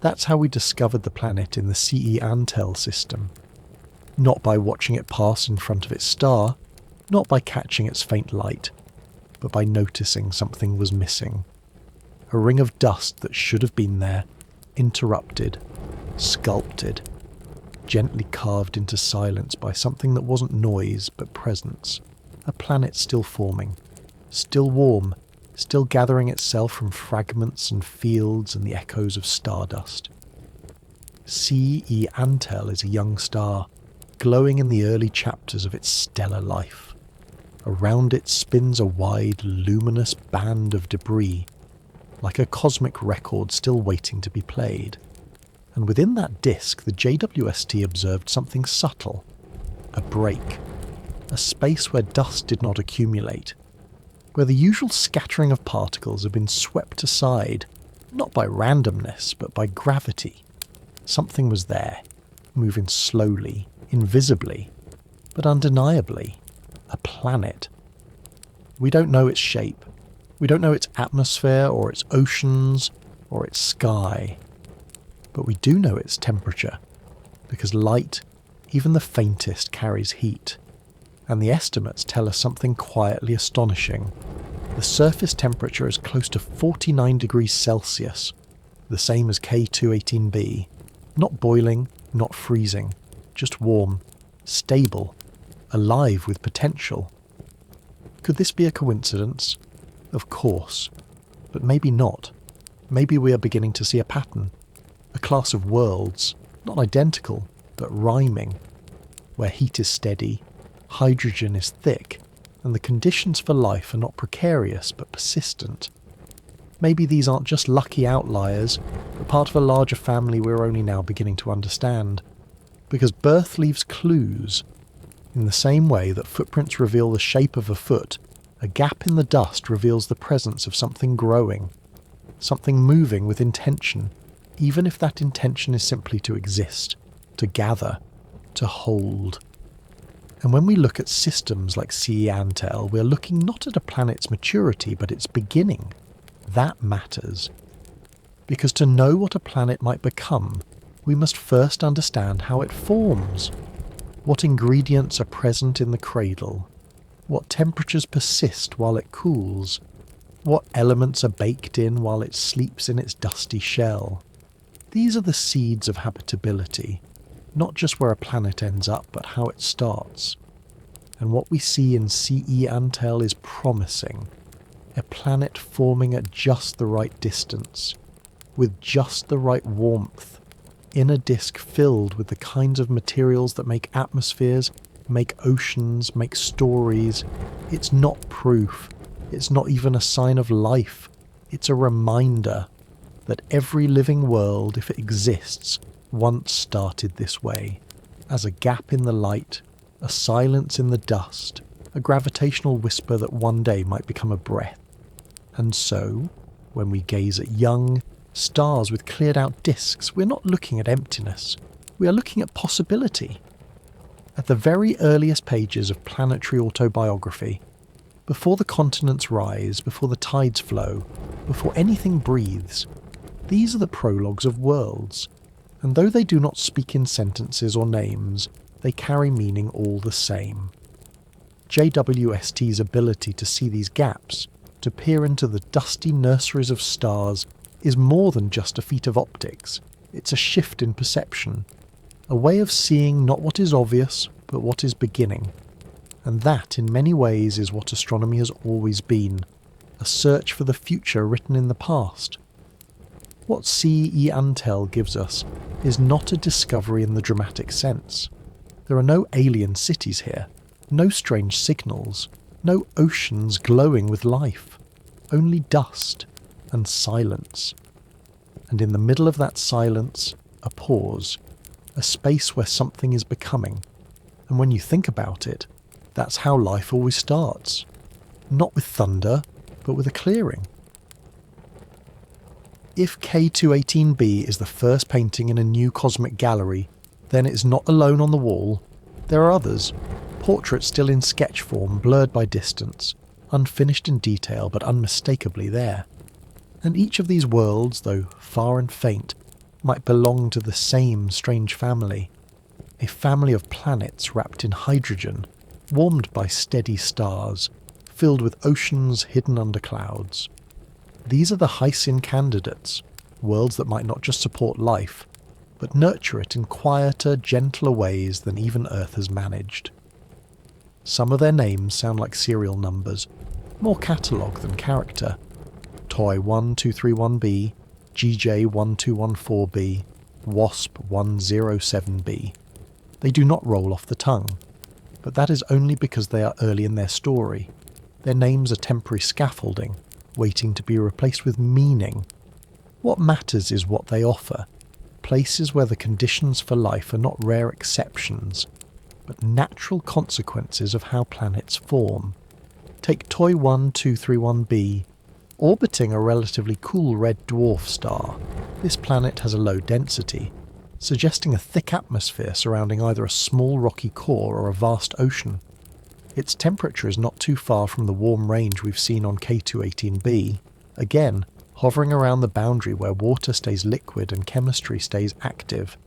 That's how we discovered the planet in the CE-Antel system. Not by watching it pass in front of its star, not by catching its faint light, but by noticing something was missing. A ring of dust that should have been there, interrupted, sculpted, gently carved into silence by something that wasn't noise but presence. A planet still forming, still warm, still gathering itself from fragments and fields and the echoes of stardust. CE-Antel is a young star, glowing in the early chapters of its stellar life. Around it spins a wide, luminous band of debris, like a cosmic record still waiting to be played. And within that disk, the JWST observed something subtle. A break. A space where dust did not accumulate. Where the usual scattering of particles had been swept aside, not by randomness, but by gravity. Something was there, moving slowly, invisibly, but undeniably. A planet. We don't know its shape. We don't know its atmosphere or its oceans or its sky. But we do know its temperature, because light, even the faintest, carries heat. And the estimates tell us something quietly astonishing. The surface temperature is close to 49 degrees Celsius, the same as K2-18b. Not boiling, not freezing, just warm, stable, alive with potential. Could this be a coincidence? Of course. But maybe not. Maybe we are beginning to see a pattern. A class of worlds, not identical, but rhyming, where heat is steady, hydrogen is thick, and the conditions for life are not precarious but persistent. Maybe these aren't just lucky outliers, but part of a larger family we're only now beginning to understand. Because birth leaves clues. In the same way that footprints reveal the shape of a foot, a gap in the dust reveals the presence of something growing, something moving with intention, even if that intention is simply to exist, to gather, to hold. And when we look at systems like CE-Antel, we're looking not at a planet's maturity, but its beginning. That matters. Because to know what a planet might become, we must first understand how it forms. What ingredients are present in the cradle? What temperatures persist while it cools? What elements are baked in while it sleeps in its dusty shell? These are the seeds of habitability, not just where a planet ends up, but how it starts. and what we see in CE Antel is promising. A planet forming at just the right distance, with just the right warmth, in a disk filled with the kinds of materials that make atmospheres, make oceans, make stories. It's not proof. It's not even a sign of life. It's a reminder that every living world, if it exists, once started this way, as a gap in the light, a silence in the dust, a gravitational whisper that one day might become a breath. And so, when we gaze at young stars with cleared out disks, we're not looking at emptiness. We are looking at possibility. At the very earliest pages of planetary autobiography, before the continents rise, before the tides flow, before anything breathes, these are the prologues of worlds, and though they do not speak in sentences or names, they carry meaning all the same. JWST's ability to see these gaps, to peer into the dusty nurseries of stars, is more than just a feat of optics. It's a shift in perception, a way of seeing not what is obvious, but what is beginning. And that, in many ways, is what astronomy has always been, a search for the future written in the past. What CE Antel gives us is not a discovery in the dramatic sense. There are no alien cities here, no strange signals, no oceans glowing with life, only dust and silence. And in the middle of that silence, a pause, a space where something is becoming. And when you think about it, that's how life always starts. Not with thunder, but with a clearing. If K2-18b is the first painting in a new cosmic gallery, then it is not alone on the wall. There are others, portraits still in sketch form, blurred by distance, unfinished in detail but unmistakably there. And each of these worlds, though far and faint, might belong to the same strange family. A family of planets wrapped in hydrogen, warmed by steady stars, filled with oceans hidden under clouds. These are the Hycean candidates, worlds that might not just support life, but nurture it in quieter, gentler ways than even Earth has managed. Some of their names sound like serial numbers, more catalogue than character. Toy-1231b, GJ-1214b, Wasp-107b. They do not roll off the tongue, but that is only because they are early in their story. Their names are temporary scaffolding, waiting to be replaced with meaning. What matters is what they offer, places where the conditions for life are not rare exceptions, but natural consequences of how planets form. Take Toy-1231b, orbiting a relatively cool red dwarf star. This planet has a low density, suggesting a thick atmosphere surrounding either a small rocky core or a vast ocean. Its temperature is not too far from the warm range we've seen on K2-18b, again hovering around the boundary where water stays liquid and chemistry stays active.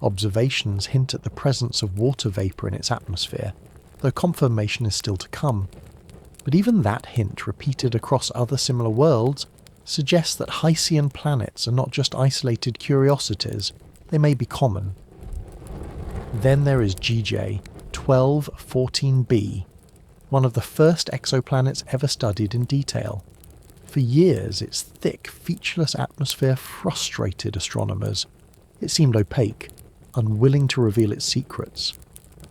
Observations hint at the presence of water vapour in its atmosphere, though confirmation is still to come. But even that hint, repeated across other similar worlds, suggests that Hycean planets are not just isolated curiosities, they may be common. Then there is GJ-1214b, one of the first exoplanets ever studied in detail. For years, its thick, featureless atmosphere frustrated astronomers. It seemed opaque, unwilling to reveal its secrets.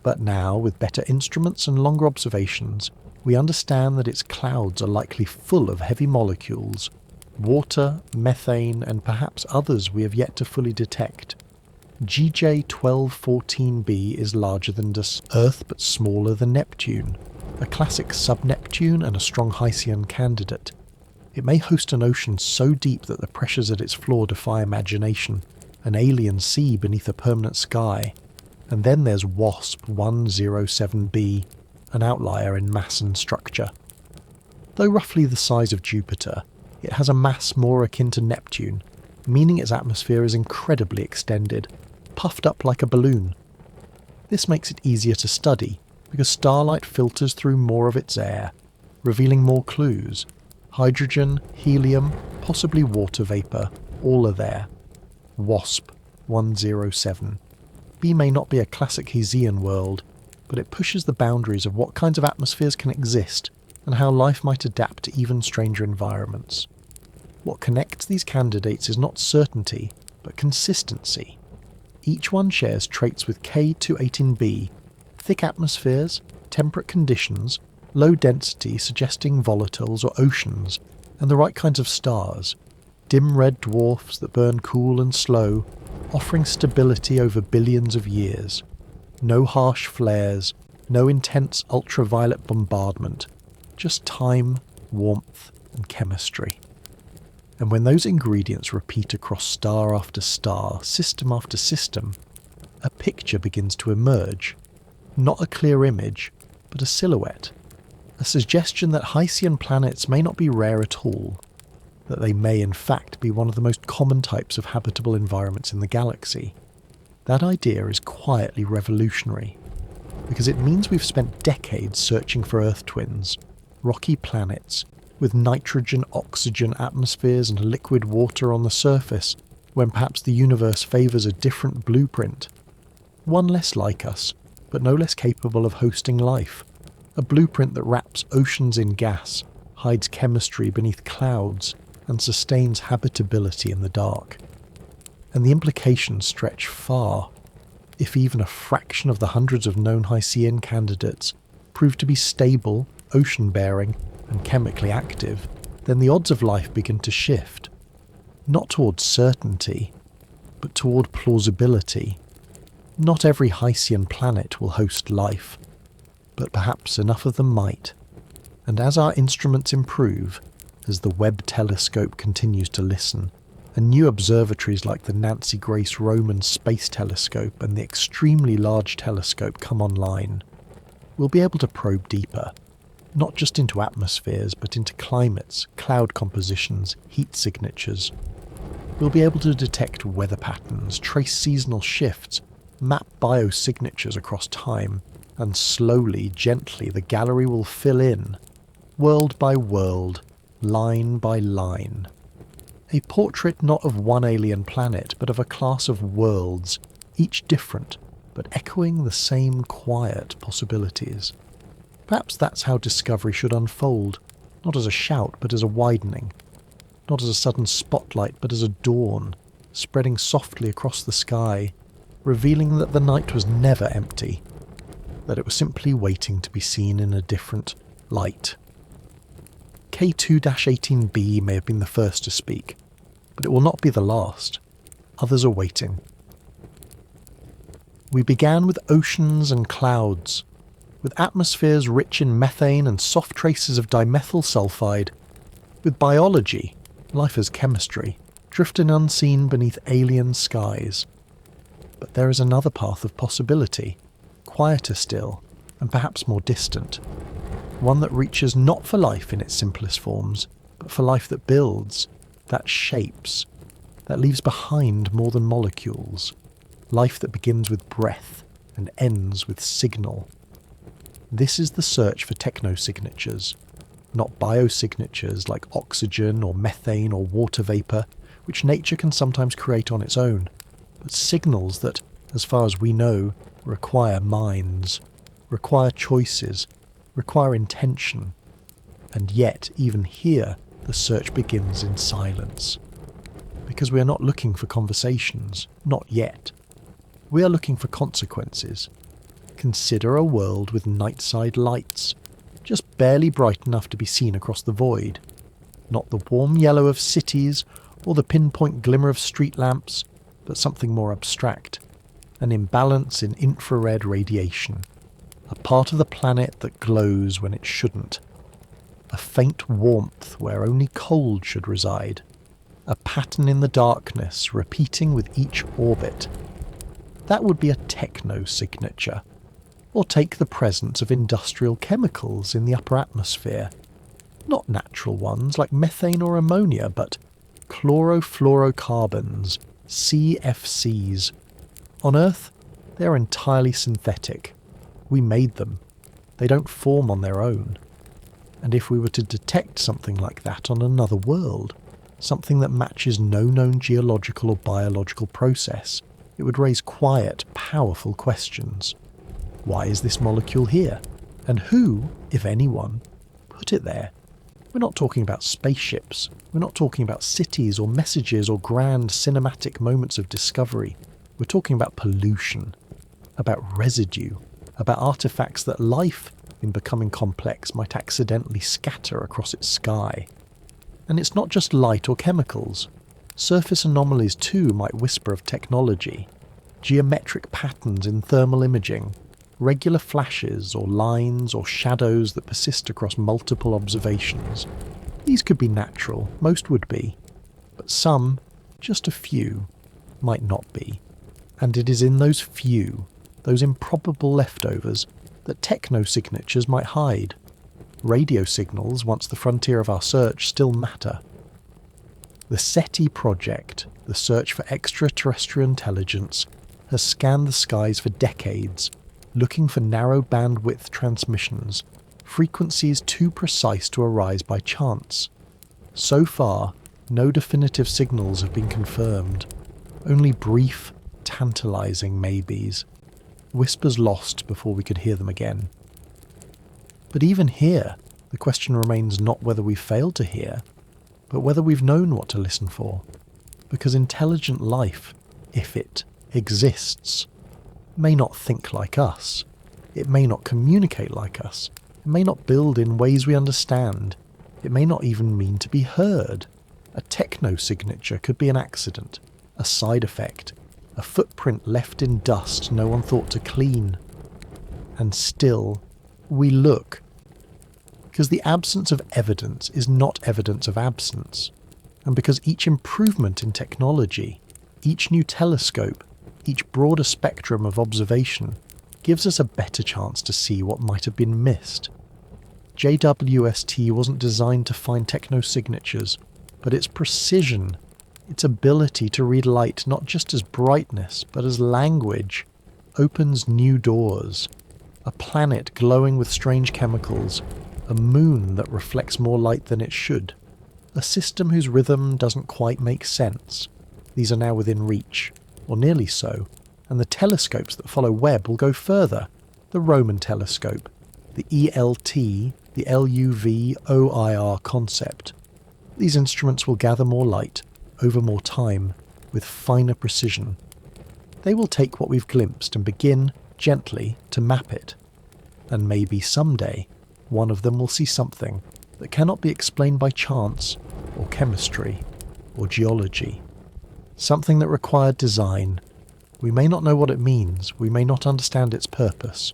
But now, with better instruments and longer observations, we understand that its clouds are likely full of heavy molecules, water, methane, and perhaps others we have yet to fully detect. GJ-1214b is larger than Earth but smaller than Neptune, a classic sub-Neptune and a strong Hycean candidate. It may host an ocean so deep that the pressures at its floor defy imagination, an alien sea beneath a permanent sky. And then there's Wasp-107b, an outlier in mass and structure. Though roughly the size of Jupiter, it has a mass more akin to Neptune, meaning its atmosphere is incredibly extended, puffed up like a balloon. This makes it easier to study, because starlight filters through more of its air, revealing more clues. Hydrogen, helium, possibly water vapour, all are there. Wasp-107. B may not be a classic Hycean world, but it pushes the boundaries of what kinds of atmospheres can exist and how life might adapt to even stranger environments. What connects these candidates is not certainty, but consistency. Each one shares traits with K2-18b, thick atmospheres, temperate conditions, low density suggesting volatiles or oceans, and the right kinds of stars, dim red dwarfs that burn cool and slow, offering stability over billions of years. No harsh flares, no intense ultraviolet bombardment, just time, warmth, and chemistry. And when those ingredients repeat across star after star, system after system, a picture begins to emerge. Not a clear image, but a silhouette. A suggestion that Hycean planets may not be rare at all, that they may in fact be one of the most common types of habitable environments in the galaxy. That idea is quietly revolutionary, because it means we've spent decades searching for Earth twins, rocky planets, with nitrogen, oxygen atmospheres and liquid water on the surface, when perhaps the universe favours a different blueprint. One less like us, but no less capable of hosting life. A blueprint that wraps oceans in gas, hides chemistry beneath clouds, and sustains habitability in the dark. And the implications stretch far. If even a fraction of the hundreds of known Hycean candidates prove to be stable, ocean-bearing, and chemically active, then the odds of life begin to shift. Not toward certainty, but toward plausibility. Not every Hycean planet will host life, but perhaps enough of them might. And as our instruments improve, as the Webb Telescope continues to listen, and new observatories like the Nancy Grace Roman Space Telescope and the extremely large telescope come online, we'll be able to probe deeper, not just into atmospheres, but into climates, cloud compositions, heat signatures. We'll be able to detect weather patterns, trace seasonal shifts, map biosignatures across time, and slowly, gently, the gallery will fill in, world by world, line by line. A portrait not of one alien planet, but of a class of worlds, each different, but echoing the same quiet possibilities. Perhaps that's how discovery should unfold, not as a shout, but as a widening, not as a sudden spotlight, but as a dawn, spreading softly across the sky, revealing that the night was never empty, that it was simply waiting to be seen in a different light. K2-18b may have been the first to speak, but it will not be the last. Others are waiting. We began with oceans and clouds, with atmospheres rich in methane and soft traces of dimethyl sulfide, with biology, life as chemistry, drifting unseen beneath alien skies. But there is another path of possibility, quieter still, and perhaps more distant. One that reaches not for life in its simplest forms, but for life that builds, that shapes, that leaves behind more than molecules. Life that begins with breath and ends with signal. This is the search for technosignatures, not biosignatures like oxygen or methane or water vapour, which nature can sometimes create on its own, but signals that, as far as we know, require minds, require choices, require intention. And yet, even here, the search begins in silence. Because we are not looking for conversations, not yet. We are looking for consequences. Consider a world with night-side lights, just barely bright enough to be seen across the void. Not the warm yellow of cities or the pinpoint glimmer of street lamps, but something more abstract. An imbalance in infrared radiation. A part of the planet that glows when it shouldn't. A faint warmth where only cold should reside. A pattern in the darkness repeating with each orbit. That would be a technosignature. Or take the presence of industrial chemicals in the upper atmosphere. Not natural ones like methane or ammonia, but chlorofluorocarbons, CFCs. On Earth, they are entirely synthetic. We made them. They don't form on their own. And if we were to detect something like that on another world, something that matches no known geological or biological process, it would raise quiet, powerful questions. Why is this molecule here? And who, if anyone, put it there? We're not talking about spaceships. We're not talking about cities or messages or grand cinematic moments of discovery. We're talking about pollution, about residue, about artifacts that life, in becoming complex, might accidentally scatter across its sky. And it's not just light or chemicals. Surface anomalies too might whisper of technology. Geometric patterns in thermal imaging, regular flashes or lines or shadows that persist across multiple observations. These could be natural, most would be, but some, just a few, might not be. And it is in those few, those improbable leftovers, that techno-signatures might hide. Radio signals, once the frontier of our search, still matter. The SETI project, the search for extraterrestrial intelligence, has scanned the skies for decades, looking for narrow bandwidth transmissions, frequencies too precise to arise by chance. So far, no definitive signals have been confirmed, only brief, tantalizing maybes, whispers lost before we could hear them again. But even here, the question remains not whether we failed to hear, but whether we've known what to listen for, because intelligent life, if it exists, may not think like us, it may not communicate like us, it may not build in ways we understand, it may not even mean to be heard. A techno-signature could be an accident, a side effect, a footprint left in dust no one thought to clean. And still, we look, because the absence of evidence is not evidence of absence, and because each improvement in technology, each new telescope, each broader spectrum of observation gives us a better chance to see what might have been missed. JWST wasn't designed to find techno-signatures, but its precision, its ability to read light not just as brightness but as language, opens new doors. A planet glowing with strange chemicals, a moon that reflects more light than it should, a system whose rhythm doesn't quite make sense. These are now within reach, or nearly so, and the telescopes that follow Webb will go further. The Roman telescope, the ELT, the LUV-OIR concept. These instruments will gather more light, over more time, with finer precision. They will take what we've glimpsed and begin, gently, to map it. And maybe someday, one of them will see something that cannot be explained by chance, or chemistry, or geology. Something that required design. We may not know what it means, we may not understand its purpose,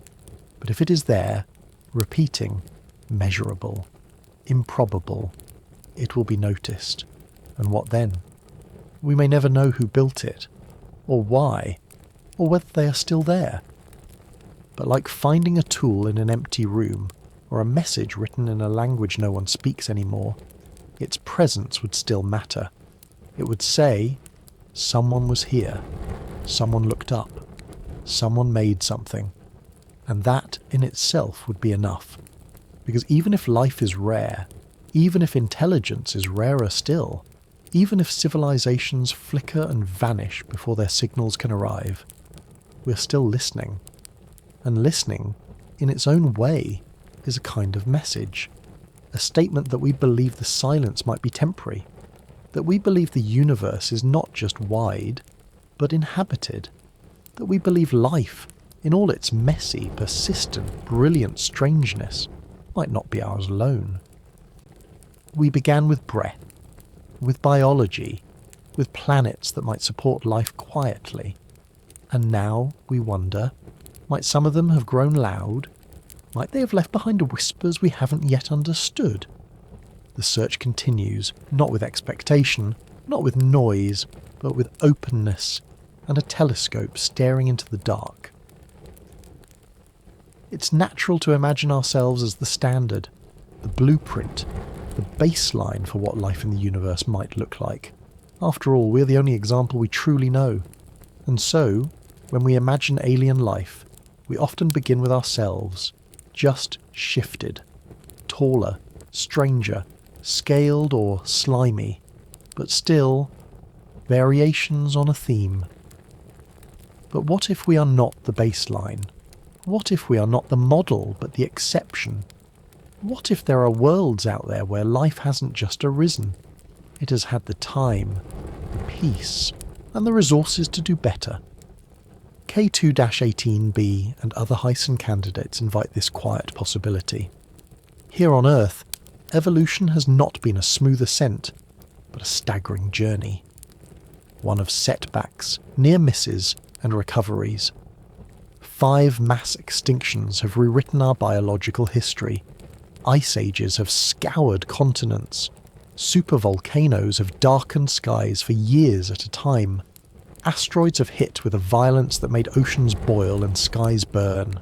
but if it is there, repeating, measurable, improbable, it will be noticed. And what then? We may never know who built it, or why, or whether they are still there. But like finding a tool in an empty room, or a message written in a language no one speaks anymore, its presence would still matter. It would say, someone was here, someone looked up, someone made something, and that in itself would be enough. Because even if life is rare, even if intelligence is rarer still, even if civilizations flicker and vanish before their signals can arrive, we're still listening. And listening, in its own way, is a kind of message, a statement that we believe the silence might be temporary, that we believe the universe is not just wide, but inhabited, that we believe life, in all its messy, persistent, brilliant strangeness, might not be ours alone. We began with breath, with biology, with planets that might support life quietly, and now we wonder, might some of them have grown loud? Might they have left behind whispers we haven't yet understood? The search continues, not with expectation, not with noise, but with openness and a telescope staring into the dark. It's natural to imagine ourselves as the standard, the blueprint, the baseline for what life in the universe might look like. After all, we're the only example we truly know. And so, when we imagine alien life, we often begin with ourselves, just shifted, taller, stranger, scaled or slimy, but still variations on a theme. But what if we are not the baseline? What if we are not the model, but the exception? What if there are worlds out there where life hasn't just arisen? It has had the time, the peace, and the resources to do better. K2-18b and other Hycean candidates invite this quiet possibility. Here on Earth, evolution has not been a smooth ascent, but a staggering journey. One of setbacks, near misses, and recoveries. 5 mass extinctions have rewritten our biological history. Ice ages have scoured continents. Supervolcanoes have darkened skies for years at a time. Asteroids have hit with a violence that made oceans boil and skies burn.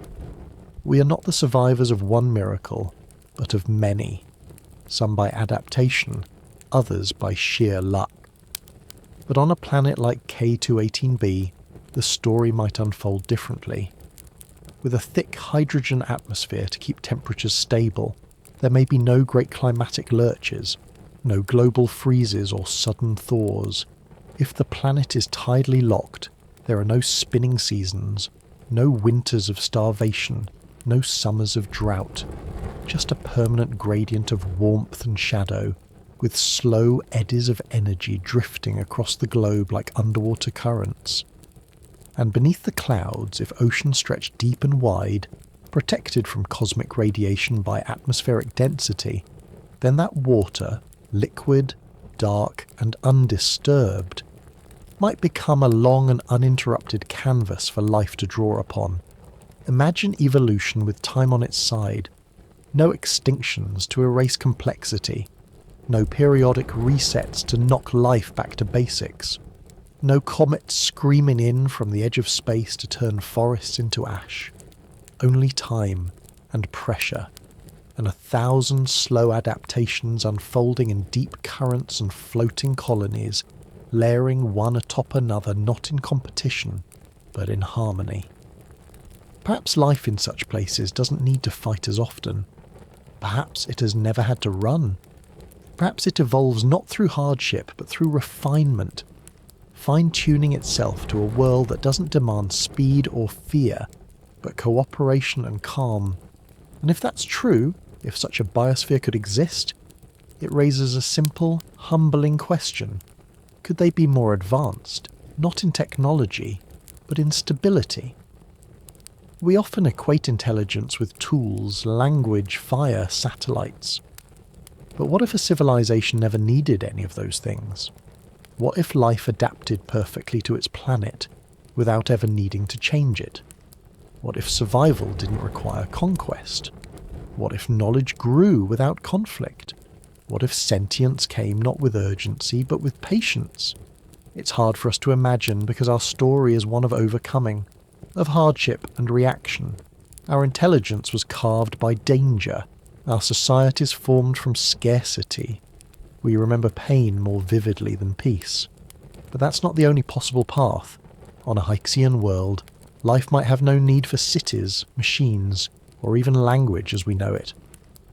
We are not the survivors of one miracle, but of many. Some by adaptation, others by sheer luck. But on a planet like K2-18b, the story might unfold differently. With a thick hydrogen atmosphere to keep temperatures stable, there may be no great climatic lurches, no global freezes or sudden thaws. If the planet is tidally locked, there are no spinning seasons, no winters of starvation, no summers of drought, just a permanent gradient of warmth and shadow, with slow eddies of energy drifting across the globe like underwater currents. And beneath the clouds, if oceans stretch deep and wide, protected from cosmic radiation by atmospheric density, then that water, liquid, dark, and undisturbed, might become a long and uninterrupted canvas for life to draw upon. Imagine evolution with time on its side, no extinctions to erase complexity, no periodic resets to knock life back to basics, no comets screaming in from the edge of space to turn forests into ash. Only time and pressure, and 1,000 slow adaptations unfolding in deep currents and floating colonies, layering one atop another not in competition, but in harmony. Perhaps life in such places doesn't need to fight as often. Perhaps it has never had to run. Perhaps it evolves not through hardship, but through refinement, fine-tuning itself to a world that doesn't demand speed or fear, but cooperation and calm. And if that's true, if such a biosphere could exist, it raises a simple, humbling question. Could they be more advanced, not in technology, but in stability? We often equate intelligence with tools, language, fire, satellites. But what if a civilization never needed any of those things? What if life adapted perfectly to its planet without ever needing to change it? What if survival didn't require conquest? What if knowledge grew without conflict? What if sentience came not with urgency but with patience? It's hard for us to imagine because our story is one of overcoming, of hardship and reaction. Our intelligence was carved by danger. Our societies formed from scarcity. We remember pain more vividly than peace. But that's not the only possible path. On a Hycean world, life might have no need for cities, machines, or even language as we know it.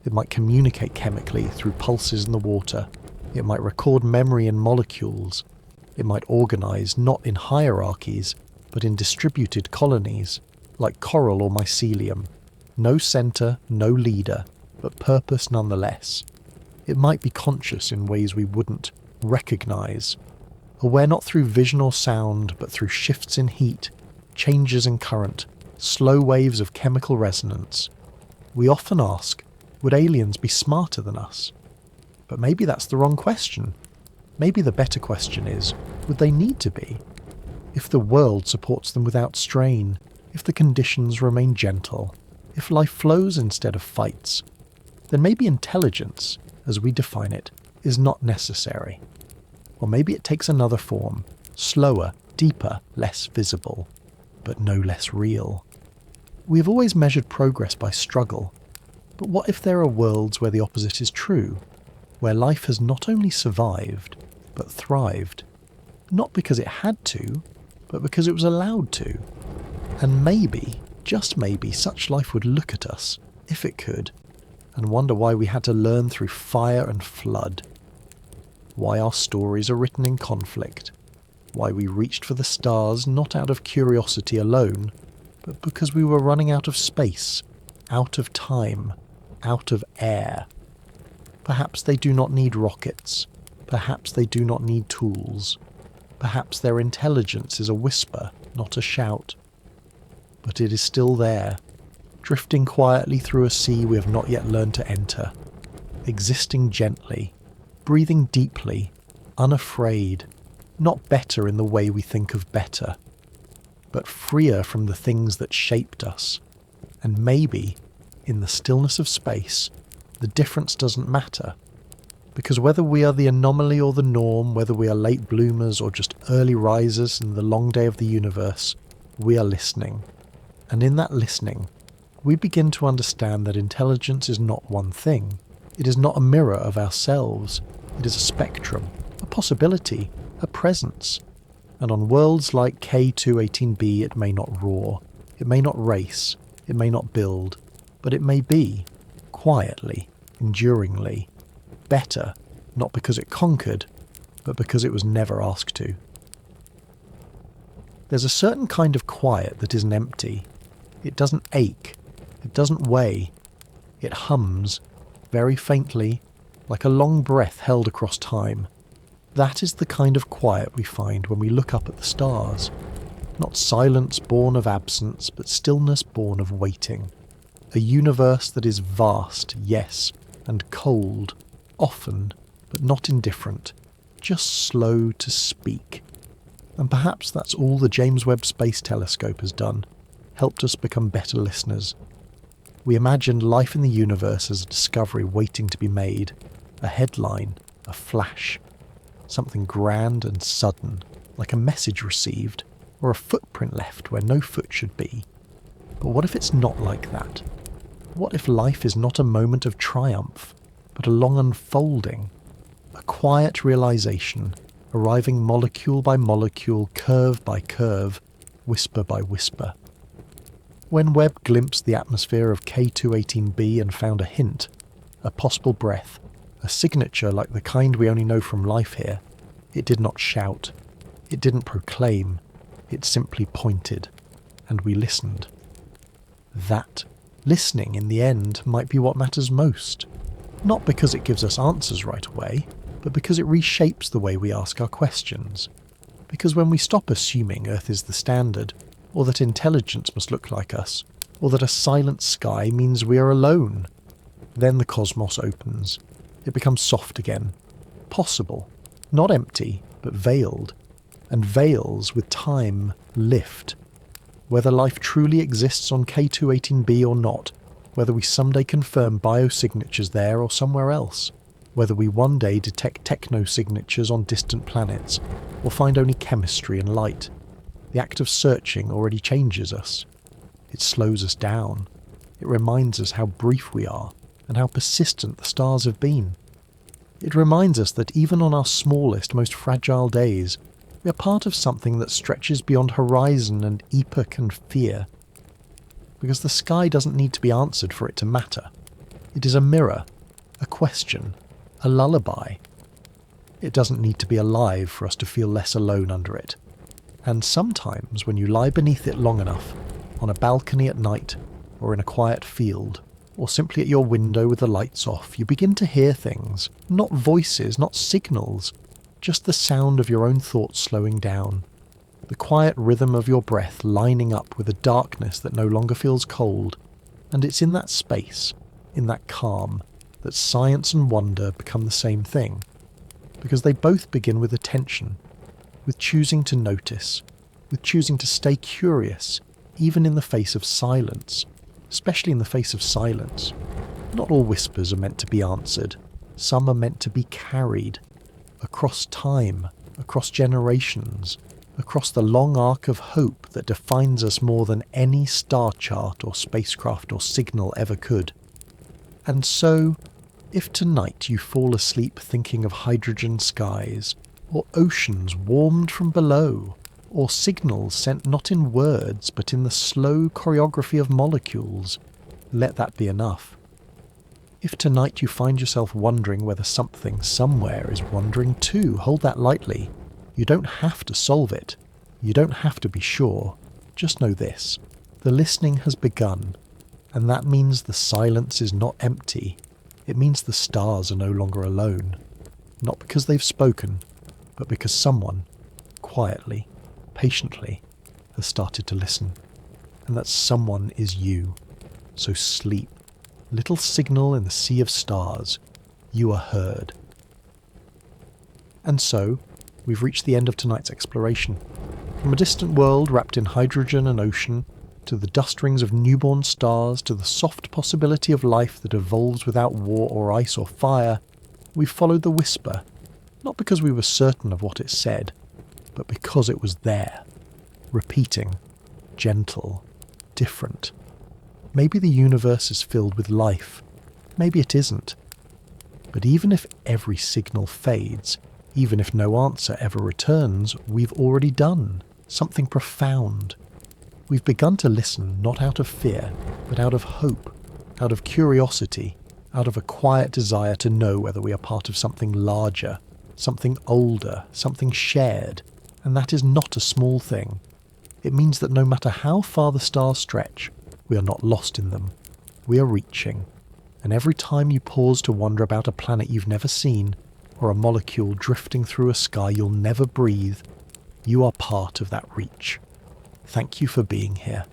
It might communicate chemically through pulses in the water. It might record memory in molecules. It might organize not in hierarchies, but in distributed colonies, like coral or mycelium. No center, no leader, but purpose nonetheless. It might be conscious in ways we wouldn't recognize, aware not through vision or sound, but through shifts in heat, changes in current, slow waves of chemical resonance. We often ask, would aliens be smarter than us? But maybe that's the wrong question. Maybe the better question is, would they need to be? If the world supports them without strain, if the conditions remain gentle, if life flows instead of fights, then maybe intelligence, as we define it, is not necessary. Or maybe it takes another form, slower, deeper, less visible, but no less real. We have always measured progress by struggle, but what if there are worlds where the opposite is true, where life has not only survived, but thrived, not because it had to, but because it was allowed to? And maybe, just maybe, such life would look at us, if it could, and wonder why we had to learn through fire and flood, why our stories are written in conflict, why we reached for the stars not out of curiosity alone, but because we were running out of space, out of time, out of air. Perhaps they do not need rockets. Perhaps they do not need tools. Perhaps their intelligence is a whisper, not a shout. But it is still there, drifting quietly through a sea we have not yet learned to enter, existing gently, breathing deeply, unafraid, not better in the way we think of better, but freer from the things that shaped us. And maybe, in the stillness of space, the difference doesn't matter. Because whether we are the anomaly or the norm, whether we are late bloomers or just early risers in the long day of the universe, we are listening. And in that listening, we begin to understand that intelligence is not one thing. It is not a mirror of ourselves. It is a spectrum, a possibility, a presence. And on worlds like K2-18b, it may not roar, it may not race, it may not build, but it may be, quietly, enduringly, better, not because it conquered, but because it was never asked to. There's a certain kind of quiet that isn't empty. It doesn't ache, it doesn't weigh, it hums, very faintly, like a long breath held across time. That is the kind of quiet we find when we look up at the stars. Not silence born of absence, but stillness born of waiting. A universe that is vast, yes, and cold, often, but not indifferent, just slow to speak. And perhaps that's all the James Webb Space Telescope has done, helped us become better listeners. We imagined life in the universe as a discovery waiting to be made, a headline, a flash, something grand and sudden, like a message received, or a footprint left where no foot should be. But what if it's not like that? What if life is not a moment of triumph, but a long unfolding, a quiet realization, arriving molecule by molecule, curve by curve, whisper by whisper? When Webb glimpsed the atmosphere of K2-18b and found a hint, a possible breath, a signature like the kind we only know from life here, it did not shout, it didn't proclaim, it simply pointed, and we listened. That, listening in the end, might be what matters most. Not because it gives us answers right away, but because it reshapes the way we ask our questions. Because when we stop assuming Earth is the standard, or that intelligence must look like us, or that a silent sky means we are alone, then the cosmos opens. It becomes soft again, possible, not empty, but veiled, and veils with time lift. Whether life truly exists on K2-18b or not, whether we someday confirm biosignatures there or somewhere else, whether we one day detect techno-signatures on distant planets, or find only chemistry and light, the act of searching already changes us. It slows us down. It reminds us how brief we are, and how persistent the stars have been. It reminds us that even on our smallest, most fragile days, we are part of something that stretches beyond horizon and epoch and fear. Because the sky doesn't need to be answered for it to matter. It is a mirror, a question, a lullaby. It doesn't need to be alive for us to feel less alone under it. And sometimes when you lie beneath it long enough, on a balcony at night, or in a quiet field, or simply at your window with the lights off, you begin to hear things, not voices, not signals, just the sound of your own thoughts slowing down, the quiet rhythm of your breath lining up with a darkness that no longer feels cold, and it's in that space, in that calm, that science and wonder become the same thing, because they both begin with attention, with choosing to notice, with choosing to stay curious, even in the face of silence, especially in the face of silence. Not all whispers are meant to be answered. Some are meant to be carried, across time, across generations, across the long arc of hope that defines us more than any star chart or spacecraft or signal ever could. And so, if tonight you fall asleep thinking of hydrogen skies, or oceans warmed from below, or signals sent not in words but in the slow choreography of molecules, let that be enough. If tonight you find yourself wondering whether something somewhere is wondering too, hold that lightly. You don't have to solve it. You don't have to be sure. Just know this. The listening has begun, and that means the silence is not empty. It means the stars are no longer alone. Not because they've spoken, but because someone, quietly, patiently, has started to listen. And that someone is you. So sleep. Little signal in the sea of stars. You are heard. And so, we've reached the end of tonight's exploration. From a distant world wrapped in hydrogen and ocean, to the dust rings of newborn stars, to the soft possibility of life that evolves without war or ice or fire, we followed the whisper, not because we were certain of what it said, but because it was there, repeating, gentle, different. Maybe the universe is filled with life, maybe it isn't. But even if every signal fades, even if no answer ever returns, we've already done something profound. We've begun to listen not out of fear, but out of hope, out of curiosity, out of a quiet desire to know whether we are part of something larger, something older, something shared, and that is not a small thing. It means that no matter how far the stars stretch, we are not lost in them. We are reaching, and every time you pause to wonder about a planet you've never seen, or a molecule drifting through a sky you'll never breathe, you are part of that reach. Thank you for being here,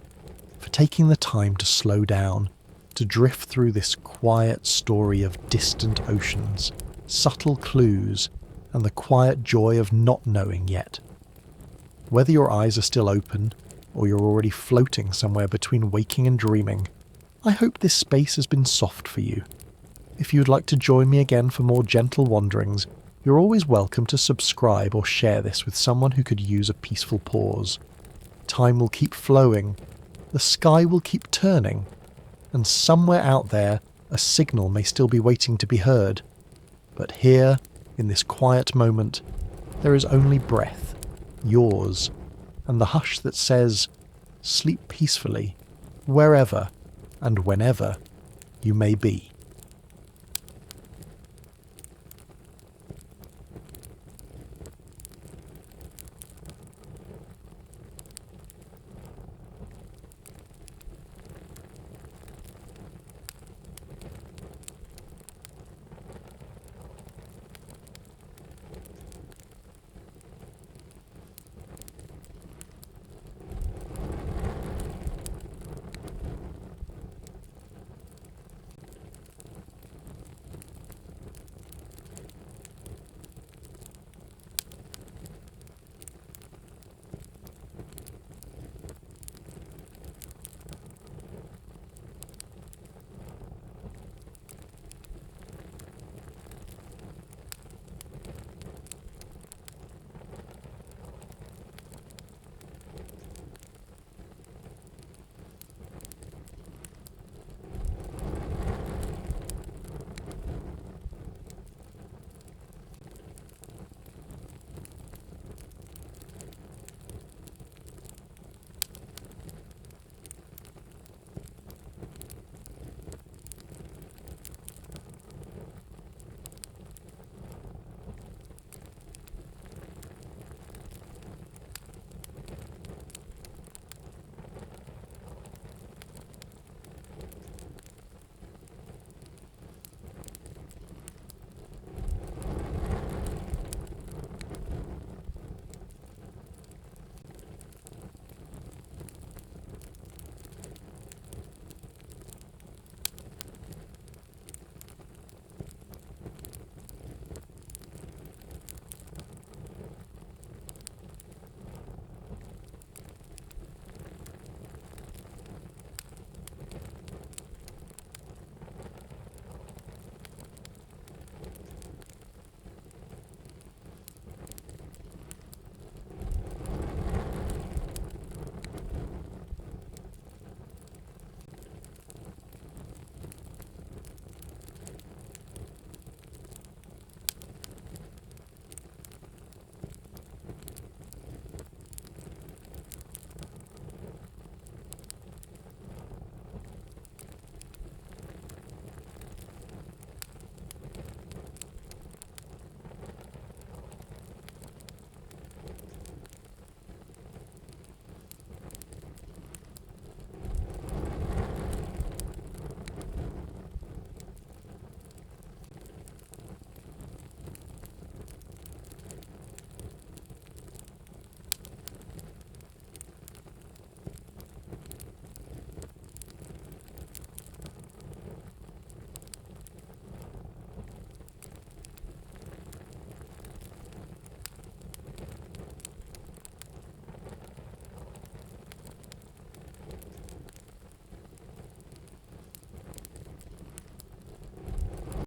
for taking the time to slow down, to drift through this quiet story of distant oceans, subtle clues, and the quiet joy of not knowing yet. Whether your eyes are still open, or you're already floating somewhere between waking and dreaming, I hope this space has been soft for you. If you'd like to join me again for more gentle wanderings, you're always welcome to subscribe or share this with someone who could use a peaceful pause. Time will keep flowing, the sky will keep turning, and somewhere out there a signal may still be waiting to be heard. But here, in this quiet moment, there is only breath, yours, and the hush that says, sleep peacefully, wherever and whenever you may be.